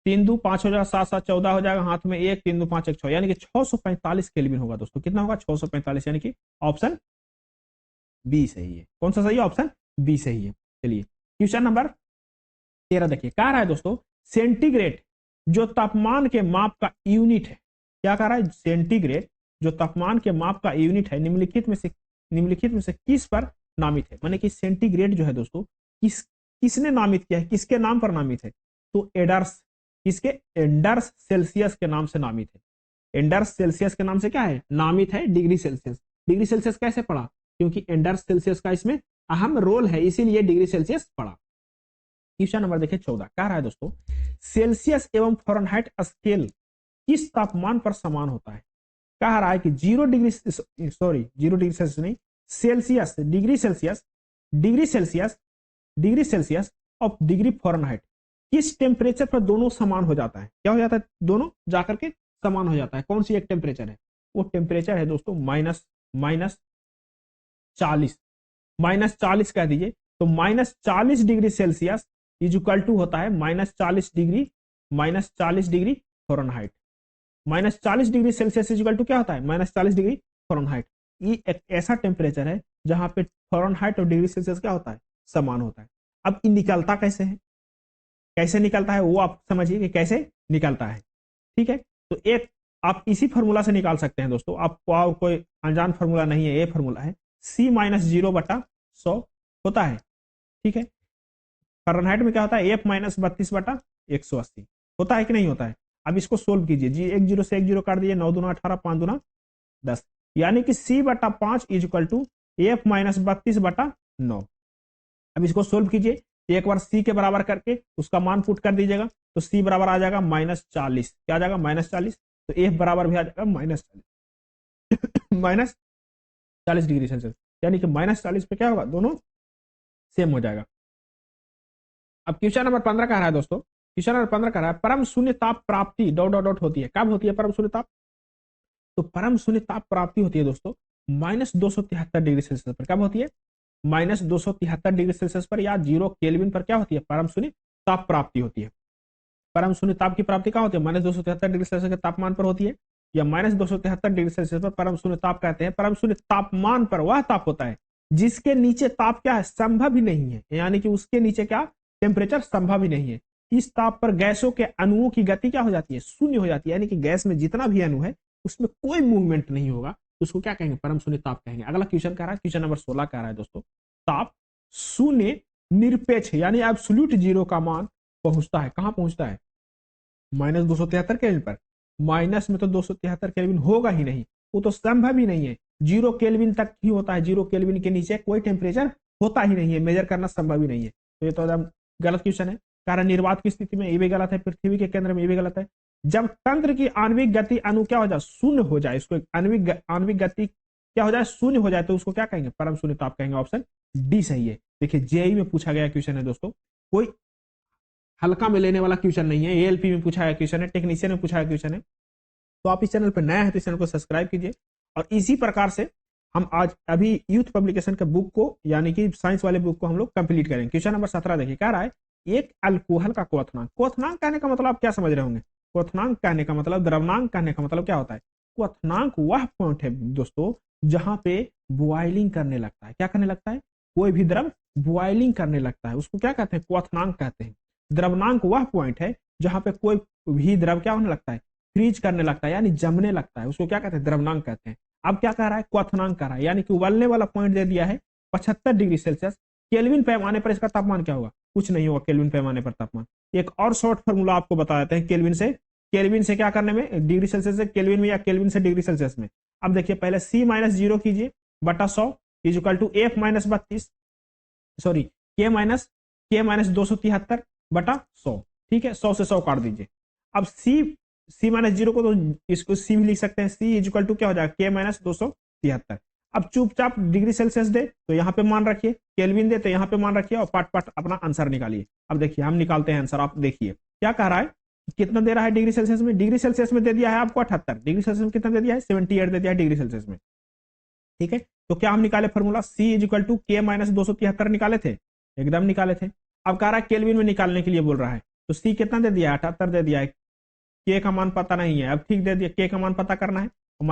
3 2 5 हो जाएगा, 7 7 14 हो जाएगा, हाथ में 1, 3 2 5 1 6, यानी कि 645 केल्विन होगा दोस्तों। कितना होगा, 645, यानी कि ऑप्शन बी सही है। कौन सा सही है, ऑप्शन बी सही है। चलिए क्वेश्चन नंबर 13 देखिए, कह रहा है दोस्तों सेंटीग्रेड जो तापमान के माप का यूनिट है, क्या कह रहा है, सेंटीग्रेड जो तापमान के माप का यूनिट है निम्नलिखित में से किस पर नामित है। माने कि सेंटीग्रेड जो है दोस्तों किसने नामित किया है, किसके नाम पर नामित है, तो एडर्स, किसके, एंडर्स सेल्सियस के नाम से नामित है। एंडर्स सेल्सियस के नाम से क्या है, नामित है डिग्री सेल्सियस। डिग्री सेल्सियस कैसे पढ़ा, क्योंकि एंडर्स सेल्सियस का इसमें अहम रोल है, इसीलिए डिग्री सेल्सियस पढ़ा। क्वेश्चन नंबर देखिए 14 कह रहा है दोस्तों सेल्सियस एवं फ़ारेनहाइट स्केल किस तापमान पर समान होता है। कह रहा है कि 0 डिग्री सेल्सियस नहीं, सेल्सियस, डिग्री सेल्सियस और डिग्री फ़ारेनहाइट किस टेम्परेचर पर दोनों समान हो जाता है? क्या हो जाता है? दोनों जाकर के समान हो जाता है। कौन सी एक टेम्परेचर है? वो टेम्परेचर है दोस्तों माइनस माइनस 40, -40 कह दीजिए। तो -40 degree Celsius is equal to होता है -40 degree Fahrenheit. -40 degree Celsius is equal to क्या होता है? -40 डिग्री फ़ारेनहाइट। ये एक ऐसा टेम्परेचर है जहां पे फ़ारेनहाइट और डिग्री सेल्सियस क्या होता है? समान होता है। अब ये निकलता कैसे है? कैसे निकलता है वो आप समझिए कि कैसे निकलता है। ठीक है, तो एक आप इसी फॉर्मूला से निकाल सकते हैं दोस्तों। आपको और कोई अनजान फॉर्मूला नहीं है, ये फॉर्मूला है C-0/100 होता है। ठीक है, फ़ारेनहाइट में क्या होता है? F-32/180 होता है कि नहीं होता है? अब इसको सोल्व कीजिए जी, एक जीरो से एक जीरो काट दीजिए, 9 दूना 18, 5 दूना 10, यानी कि C/5 is equal to F-32/9। अब इसको सोल्व कीजिए, एक बार C के बराबर करके उसका मान पुट कर दीजिएगा, तो C बराबर आ जाएगा -40। क्या आ जाएगा? -40। तो F बराबर भी आ जाएगा -40 डिग्री सेल्सियस, यानी कि -40 पे क्या होगा? दोनों सेम हो जाएगा। अब क्वेश्चन नंबर 15 कह रहा है दोस्तों, क्वेश्चन नंबर 15 कह रहा है परम शून्य ताप प्राप्ति डॉट डॉट डॉट होती है। कब होती है परम शून्य ताप? तो परम शून्य ताप प्राप्ति होती है दोस्तों -273 डिग्री सेल्सियस पर। कब होती है? -273 डिग्री सेल्सियस पर या 0 केल्विन पर क्या होती है? परम शून्य ताप प्राप्ति होती है। परम शून्य ताप की प्राप्ति क्या होती है? -273 डिग्री सेल्सियस के तापमान पर होती है, या -273 डिग्री सेल्सियस पर परम शून्य ताप कहते हैं। परम शून्य तापमान पर वह ताप होता है जिसके नीचे ताप क्या है? संभव ही नहीं है, यानी कि उसके नीचे क्या टेम्परेचर संभव ही नहीं है। इस ताप पर गैसों के अणुओं की गति क्या हो जाती है? शून्य हो जाती है, यानी कि गैस में जितना भी अणु है उसमें कोई मूवमेंट नहीं होगा, तो उसको क्या कहेंगे? परम शून्य ताप कहेंगे। अगला क्वेश्चन कह रहा है, क्वेश्चन नंबर 16 कह रहा है दोस्तों, ताप शून्य निरपेक्ष यानी एब्सोल्यूट जीरो का मान पहुंचता है। कहां पहुंचता है? -273 केल्विन पर। माइनस में तो 273 केल्विन होगा ही नहीं, वो तो संभव ही नहीं है। 0 केल्विन तक ही होता है, 0 केल्विन के नीचे कोई टेम्परेचर होता ही नहीं है, मेजर करना संभव ही नहीं है। तो ये तो एकदम गलत क्वेश्चन है। कारण निर्वात की स्थिति में ये भी गलत है, पृथ्वी के केंद्र में ये भी गलत है। जब तंत्र की आणविक गति अणु क्या हो जाए? शून्य हो जाए, इसको आणविक गति क्या हो जाए? शून्य हो जाए, तो उसको क्या कहेंगे? परम शून्य ताप कहेंगे। ऑप्शन डी सही है। देखिए जेईई में पूछा गया क्वेश्चन है दोस्तों, कोई हल्का में लेने वाला क्वेश्चन नहीं है। एएलपी में पूछा गया क्वेश्चन है, टेक्नीशियन में पूछा गया क्वेश्चन है। तो आप इस चैनल पर नए हैं तो इस चैनल को सब्सक्राइब कीजिए। और इसी प्रकार से हम आज अभी यूथ पब्लिकेशन के बुक को, यानी कि साइंस वाले बुक को हम लोग कंप्लीट करेंगे। क्वेश्चन नंबर 17 देखिए, कह रहा है एक अल्कोहल का क्वथनांक। क्वथनांक कहने का मतलब आप क्या समझ रहे होंगे? क्वथनांक कहने का मतलब, द्रव्यनांक कहने का मतलब क्या होता है? क्वथनांक वह पॉइंट है दोस्तों जहां पे बॉइलिंग करने लगता है। क्या करने लगता है? कोई भी द्रव बॉइलिंग करने लगता है, उसको क्या कहते हैं? क्वथनांक कहते हैं। द्रव्यनांक वह पॉइंट है जहां पे कोई भी द्रव क्या होने लगता है? फ्रीज करने लगता है, यानी जमने लगता है, उसको क्या कहते हैं? द्रव्यनांक कहते हैं। अब क्या कह रहा है? क्वथनांक कह रहा है, यानी कि उबलने वाला पॉइंट दे दिया है 75 डिग्री सेल्सियस। केल्विन पैमाने पर इसका तापमान क्या होगा? कुछ नहीं होगा केल्विन पैमाने पर तापमान। एक और शॉर्ट फॉर्मूला आपको बता देते हैं केल्विन से क्या करने में? डिग्री सेल्सियस से केल्विन में या केल्विन से डिग्री सेल्सियस में। अब देखिए पहले C-0 कीजिए बटा 100 is equal to F-32, sorry K-273 बटा 100। ठीक है, 100 से 100 काट दीजिए। अब C-0 को तो इसको C भी लिख सकते हैं, C इज इक्वल टू क्या हो जाएगा? K-273। अब चुपचाप डिग्री सेल्सियस दे तो यहाँ पे मान रखिए, केल्विन दे तो यहाँ पे मान रखिए, और पार्ट पार्ट अपना आंसर निकालिए। अब देखिए हम निकालते हैं आंसर। आप देखिए क्या कह रहा है, कितना दे रहा है डिग्री सेल्सियस में? डिग्री सेल्सियस में दे दिया है आपको 78, डिग्री सेल्सियस में कितना दे दिया है? 78 दे दिया है डिग्री सेल्सियस में। ठीक है, तो क्या हम निकाले formula? C is equal to K-273 निकाले थे, एकदम निकाले थे। अब कह रहा है केल्विन में निकालने के लिए बोल रहा है, तो C कितना दे दिया है? 78 दे दिया है। K का मान पता नहीं है, अब ठीक दे दिया, K का मान पता करना है, तो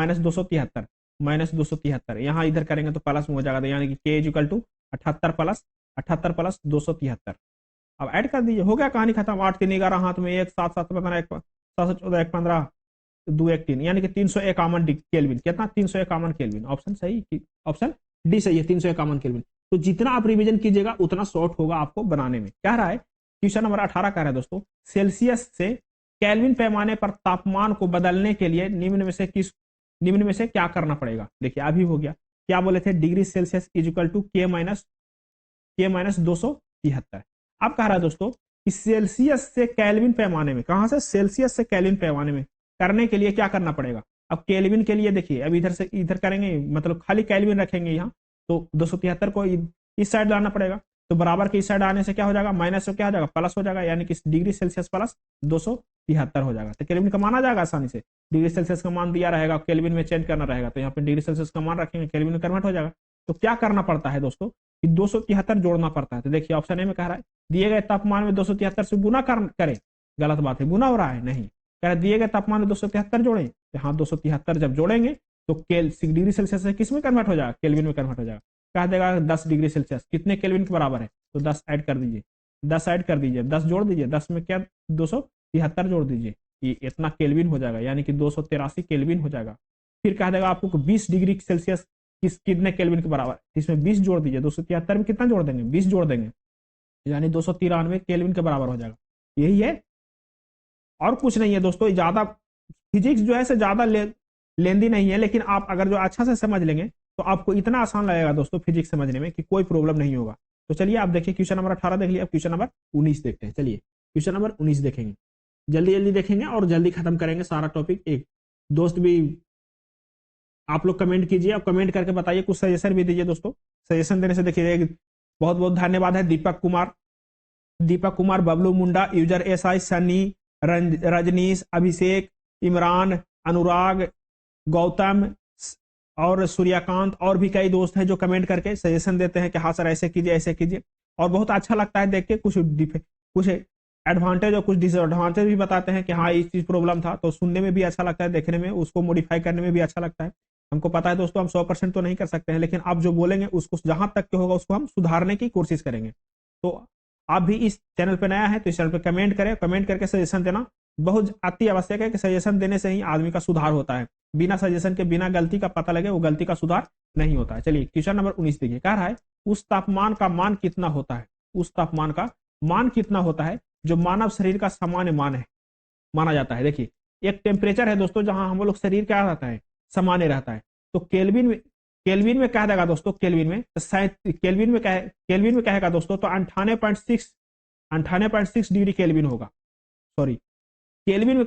-273 यहाँ इधर करेंगे तो प्लस में हो जाएगा, यानी कि K is equal to 78 plus 273। अब ऐड कर दीजिए, हो गया, कहानी खत्म। 8 3 11 हाथ में 1 7 7 15 1 7 14 1 15 2 1 3, यानी कि 351 केल्विन। कितना? 351 केल्विन। ऑप्शन सही, ऑप्शन डी सही है, 351 केल्विन। तो जितना आप रिवीजन कीजिएगा उतना शॉर्ट होगा आपको बनाने में। कह रहा है क्वेश्चन नंबर 18 कह रहा है दोस्तों, सेल्सियस से केल्विन पैमाने पर तापमान को बदलने के लिए निम्न में से क्या करना पड़ेगा? देखिए अभी हो गया, क्या बोले थे? Degree Celsius is equal to K-273। अब कह रहा है दोस्तों कि सेल्सियस से केल्विन पैमाने में, कहां से? सेल्सियस से केल्विन पैमाने में करने के लिए क्या करना पड़ेगा? अब केल्विन के लिए देखिए, अब इधर से इधर करेंगे, मतलब खाली केल्विन रखेंगे यहाँ, तो 273 को इस साइड लाना पड़ेगा। तो बराबर के इस साइड आने से क्या हो जाएगा, माइनस से क्या हो जाएगा, प्लस हो जाएगा, यानी कि डिग्री सेल्सियस प्लस 273 हो जाएगा। तो केल्विन का मान आ जाएगा आसानी से, डिग्री सेल्सियस का मान दिया रहेगा, केल्विन में चेंज करना रहेगा, तो यहाँ पे डिग्री सेल्सियस का मान रखेंगे, केल्विन में कन्वर्ट हो जाएगा। तो क्या करना पड़ता है दोस्तों कि 273 जोड़ना पड़ता है। तो देखिए ऑप्शन ए में कह रहा है दिए गए तापमान में 273 से गुना करें, गलत बात है, गुना हो रहा है, नहीं कह रहा दिए गए तापमान में 273 जोड़े, तो हाँ 273 जब जोड़ेंगे तो डिग्री सेल्सियस से किस में कन्वर्ट हो जाएगा, केल्विन में कन्वर्ट हो जाएगा। कह देगा 10 डिग्री सेल्सियस कितने केल्विन के बराबर है, तो 10 ऐड कर दीजिए, 10 ऐड कर दीजिए, 10 जोड़ दीजिए, 10 में क्या 273 जोड़ दीजिए, ये इतना केल्विन हो जाएगा, यानी कि 283 केल्विन हो जाएगा। फिर कह देगा आपको 20 डिग्री सेल्सियस कितने केल्विन के बराबर, इसमें 20 जोड़ दीजिए, 273 में कितना जोड़ देंगे, 20 जोड़ देंगे, यानी 293 केल्विन के बराबर हो जाएगा। यही है और कुछ नहीं है दोस्तों। ज्यादा फिजिक्स जो है से ज्यादा लेंदी नहीं है, लेकिन आप अगर जो अच्छा से समझ लेंगे तो आपको इतना आसान लगेगा दोस्तों फिजिक्स समझने में कि कोई प्रॉब्लम नहीं होगा। तो चलिए आप देखिए क्वेश्चन नंबर 18 देख लिया, अब क्वेश्चन नंबर 19 देखते हैं। चलिए क्वेश्चन नंबर 19 देखेंगे, जल्दी जल्दी देखेंगे और जल्दी खत्म करेंगे सारा टॉपिक। एक दोस्त भी आप लोग कमेंट कीजिए, अब कमेंट करके बताइए, कुछ सजेशन भी दीजिए दोस्तों। सजेशन देने से देखिए बहुत बहुत धन्यवाद है। दीपक कुमार, बबलू मुंडा, यूजर SI, सन्नी, रजनीश, अभिषेक, इमरान, अनुराग, गौतम और सूर्यकांत और भी कई दोस्त हैं जो कमेंट करके सजेशन देते हैं कि हाँ सर ऐसे कीजिए ऐसे कीजिए, और बहुत अच्छा लगता है देख के। कुछ एडवांटेज और कुछ डिसएडवांटेज भी बताते हैं कि हाँ ये चीज प्रॉब्लम था, तो सुनने में भी अच्छा लगता है, देखने में उसको मॉडिफाई करने में भी अच्छा लगता है। हमको पता है दोस्तों हम 100% तो नहीं कर सकते हैं, लेकिन आप जो बोलेंगे उसको जहां तक के होगा उसको हम सुधारने की कोशिश करेंगे। तो आप भी इस चैनल पर नया है तो इस चैनल पर कमेंट करें, कमेंट करके सजेशन देना बहुत अति आवश्यक है कि सजेशन देने से ही आदमी का सुधार होता है। बिना सजेशन के, बिना गलती का पता लगे वो गलती का सुधार नहीं होता है। चलिए क्वेश्चन नंबर 19 देखिए, कह रहा है उस तापमान का मान कितना होता है, उस तापमान का मान कितना होता है जो मानव शरीर का सामान्य मान है माना जाता है। देखिए एक टेम्परेचर है दोस्तों जहां हम लोग शरीर क्या रहता है, सामान्य रहता है। तो केल्विन में कह देगा दोस्तों, केल्विन में कहेगा दोस्तों तो 98.6 डिग्री केल्विन होगा। सॉरी केल्विन में,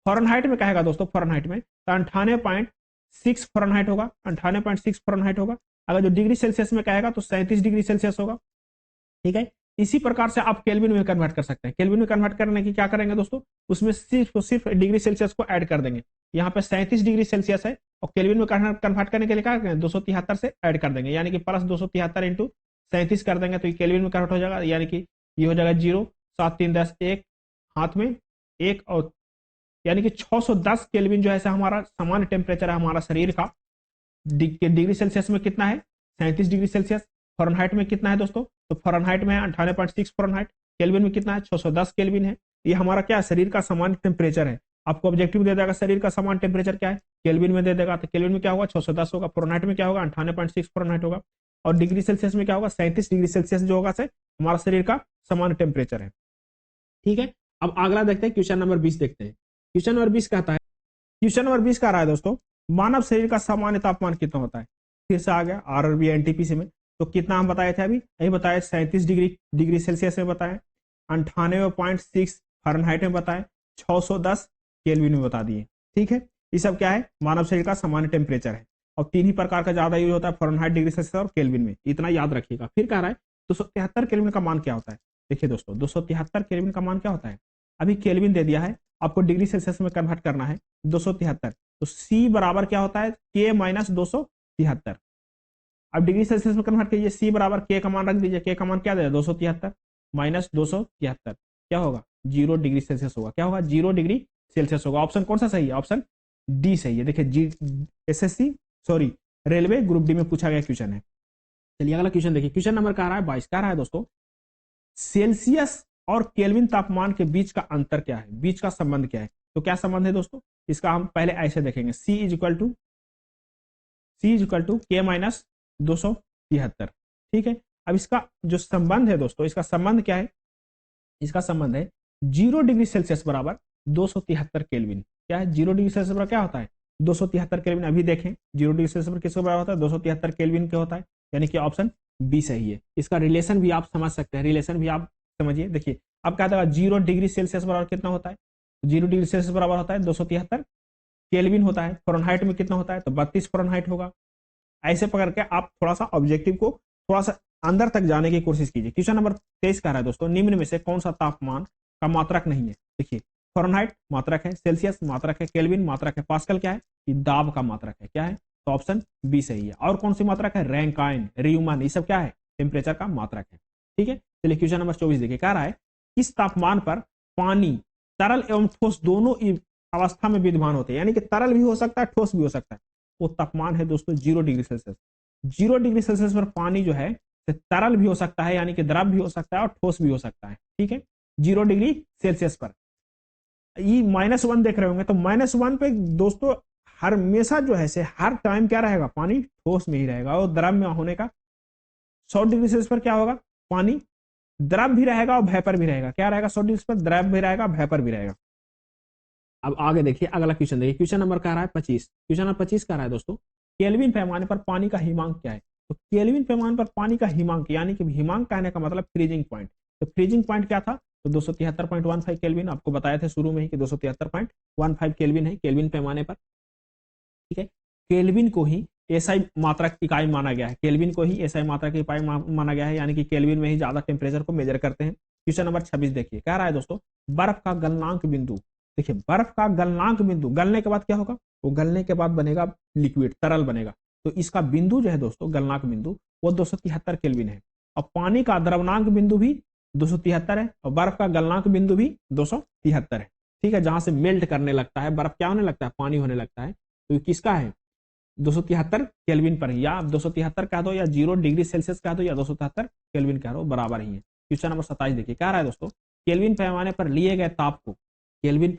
फ़ारेनहाइट में कहेगा दोस्तों, फ़ारेनहाइट में तो 98.6 फ़ारेनहाइट होगा, 98.6 फ़ारेनहाइट होगा। अगर जो डिग्री सेल्सियस में कहेगा तो 37 डिग्री सेल्सियस होगा। ठीक है, इसी प्रकार से आप केल्विन में कन्वर्ट कर सकते हैं। केल्विन में कन्वर्ट करने की क्या करेंगे दोस्तों, उसमें सिर्फ डिग्री सेल्सियस को ऐड कर देंगे। यहाँ पे 37 डिग्री सेल्सियस है और केल्विन में कन्वर्ट करने के लिए क्या करेंगे, 273 से ऐड कर देंगे, यानी कि प्लस 273 इंटू 37 कर देंगे तो ये केल्विन में कन्वर्ट हो जाएगा, यानी कि ये हो जाएगा 0, 7 3 10 1 हाथ में 1, और यानी कि 610 केल्विन जो है हमारा सामान्य टेम्परेचर है हमारा शरीर का। डिग्री सेल्सियस में कितना है, 37 डिग्री सेल्सियस। फ़ारेनहाइट में कितना है दोस्तों, तो फ़ारेनहाइट में 98.6 फ़ारेनहाइट। केल्विन में कितना है, 610 केल्विन है। ये हमारा क्या है, शरीर का सामान्य टेम्परेचर है। आपको ऑब्जेक्टिव दे देगा शरीर का सामान्य टेम्परेचर क्या है, केल्विन में दे देगा, तो केल्विन में क्या होगा 610 होगा, फ़ारेनहाइट में क्या होगा 98.6 फ़ारेनहाइट होगा, और डिग्री सेल्सियस में क्या होगा 37 डिग्री सेल्सियस जो होगा हमारा शरीर का सामान्य टेम्परेचर है। ठीक है, अब अगला देखते हैं क्वेश्चन नंबर 20 देखते हैं। क्वेश्चन नंबर 20 कहता है, क्वेश्चन नंबर 20 कह रहा है दोस्तोव मानव शरीर का सामान्य तापमान कितना होता है। फिर से आ गया RRB NTPC में, तो कितना हम बताए थे अभी, यही बताया 37 डिग्री सेल्सियस में बताए, 98.6 फ़ारेनहाइट में बताए, 610 केल्विन में बता दिए। ठीक है, ये सब क्या है, मानव शरीर का सामान्य टेम्परेचर है, और 3 ही प्रकार का ज्यादा यूज होता है, फ़ारेनहाइट, डिग्री सेल्सियस और केल्विन में, इतना याद रखिएगा। फिर कह रहा है 273 केल्विन का मान क्या होता है। देखिए दोस्तों 273 केल्विन का मान क्या होता है, अभी केल्विन दे दिया है, आपको डिग्री सेल्सियस में कन्वर्ट करना है 273, तो C बराबर क्या होता है, K माइनस 273। अब डिग्री सेल्सियस में कन्वर्ट कीजिए, C बराबर K का मान रख दीजिए, K का मान क्या दे 273 माइनस 273 क्या होगा 0 डिग्री सेल्सियस होगा। क्या होगा 0 डिग्री सेल्सियस होगा। ऑप्शन कौन सा सही है, ऑप्शन डी सही है। देखिए SSC sorry railway group D में पूछा गया क्वेश्चन है। चलिए अगला क्वेश्चन देखिए, क्वेश्चन नंबर कह रहा है 22, कह रहा है दोस्तों सेल्सियस और केल्विन तापमान के बीच का अंतर क्या है, बीच का संबंध क्या है। तो क्या संबंध है दोस्तों, इसका हम पहले ऐसे देखेंगे, C equal to K minus 273। ठीक है, अब इसका जो संबंध है दोस्तों, इसका संबंध क्या है, इसका संबंध है 0 डिग्री सेल्सियस बराबर 273 केल्विन। क्या है 0 डिग्री सेल्सियस बराबर क्या होता है 273 केल्विन। अभी देखें 0 डिग्री सेल्सियस पर किसके बराबर होता है 273 केल्विन के होता है, यानी कि ऑप्शन बी सही है। इसका रिलेशन भी आप समझ सकते हैं, रिलेशन भी आप समझिए। देखिए अब क्या था 0 डिग्री सेल्सियस बराबर कितना होता है, 0 डिग्री सेल्सियस बराबर होता है 273 केल्विन होता है। फ़ारेनहाइट में कितना होता है तो 32 फ़ारेनहाइट होगा। ऐसे पकड़ के आप थोड़ा सा ऑब्जेक्टिव को थोड़ा सा अंदर तक जाने की कोशिश कीजिए। क्वेश्चन नंबर 23 का है दोस्तों, निम्न में से कौन सा तापमान का मात्रक नहीं है? देखिए, फ़ारेनहाइट मात्रक है, सेल्सियस मात्रक है, केल्विन मात्रक है, पास्कल क्या है? ये दाब का मात्रक है। क्या है? तो ऑप्शन बी सही है। और कौन सी मात्रक है? रैंकाइन, रीमन, ये सब क्या है? टेम्परेचर का मात्रक है। ठीक है, चलिए क्वेश्चन नंबर 24 देखिए, कह रहा है किस तापमान पर पानी तरल एवं ठोस दोनों अवस्था में विद्यमान होते हैं, यानी कि तरल भी हो सकता है, ठोस भी हो सकता है। वो तापमान है दोस्तों 0 डिग्री सेल्सियस। 0 डिग्री सेल्सियस पर पानी जो है तरल भी हो सकता है, यानी कि द्रव भी हो सकता है और ठोस भी हो सकता है। ठीक है, 0 डिग्री सेल्सियस पर। ये -1 देख रहे होंगे, तो -1 पे दोस्तों हमेशा जो है से हर टाइम क्या रहेगा? पानी ठोस में ही रहेगा। और द्रव में होने का 100 डिग्री सेल्सियस पर क्या होगा? पानी द्रव भी रहेगा और वेपर भी रहेगा। क्या रहेगा? 100 डिग्री पर द्रव भी रहेगा, वेपर भी रहेगा। अब आगे देखिए, अगला क्वेश्चन देखिए, क्वेश्चन नंबर कह रहा है 25। क्वेश्चन नंबर 25 कह रहा है दोस्तों, केल्विन पैमाने पर पानी का हिमांक क्या है? तो केल्विन पैमाने पर पानी का हिमांक, यानी कि हिमांक कहने का मतलब फ्रीजिंग पॉइंट। तो फ्रीजिंग पॉइंट क्या था? तो 273.15 केल्विन, आपको बताया था शुरू में ही कि 273.15 केल्विन है केल्विन पैमाने पर। ठीक है, केल्विन को ही एसआई मात्रक इकाई माना गया है। केल्विन को ही एसआई मात्रक इकाई माना गया है, यानी कि केल्विन में ही ज्यादा टेम्परेचर को मेजर करते हैं। क्वेश्चन नंबर 26 देखिए, कह रहा है दोस्तों, बर्फ का गलनांक बिंदु। देखिए, बर्फ का गलनांक बिंदु, गलने के बाद क्या होगा? वो गलने के बाद बनेगा लिक्विड, तरल बनेगा। तो इसका बिंदु जो है दोस्तों, गलनांक बिंदु, वो 273 केल्विन है। और पानी का द्रवनांक बिंदु भी 273 है, और बर्फ का गलनांक बिंदु भी 273 है। ठीक है, जहां से मेल्ट करने लगता है बर्फ, क्या होने लगता है? पानी होने लगता है। तो किसका है? 273 केल्विन पर, या 273 कह दो, या 0 डिग्री सेल्सियस कह दो, या 273 केल्विन कह दो, बराबर ही है। क्वेश्चन नंबर 27 देखिए, कह रहा है दोस्तों, केल्विन पैमाने पर लिए गए ताप को, केल्विन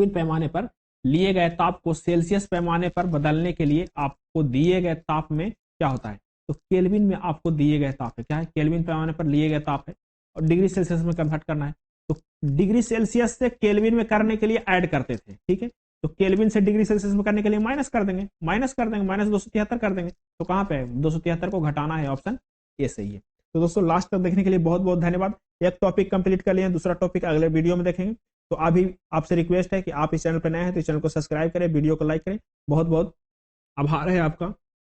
पैमाने पर लिए गए ताप को सेल्सियस पैमाने पर बदलने के लिए आपको दिए गए ताप में क्या होता है? तो केल्विन में आपको दिए गए ताप है, क्या है? केल्विन पैमाने पर लिए गए ताप है, और डिग्री सेल्सियस में कन्वर्ट करना है। तो डिग्री सेल्सियस से केल्विन में करने के लिए ऐड करते थे। ठीक है, तो केल्विन से डिग्री सेल्सियस में करने के लिए माइनस कर देंगे, -273 कर देंगे। तो कहां पे है? 273 को घटाना है, ऑप्शन ए सही है। तो दोस्तों लास्ट तक देखने के लिए बहुत बहुत धन्यवाद। एक टॉपिक कंप्लीट कर लिए, दूसरा टॉपिक अगले वीडियो में देखेंगे। तो अभी आपसे रिक्वेस्ट है कि आप इस चैनल पर नए हैं तो इस चैनल को सब्सक्राइब करें, वीडियो को लाइक करें। बहुत बहुत आभार है आपका।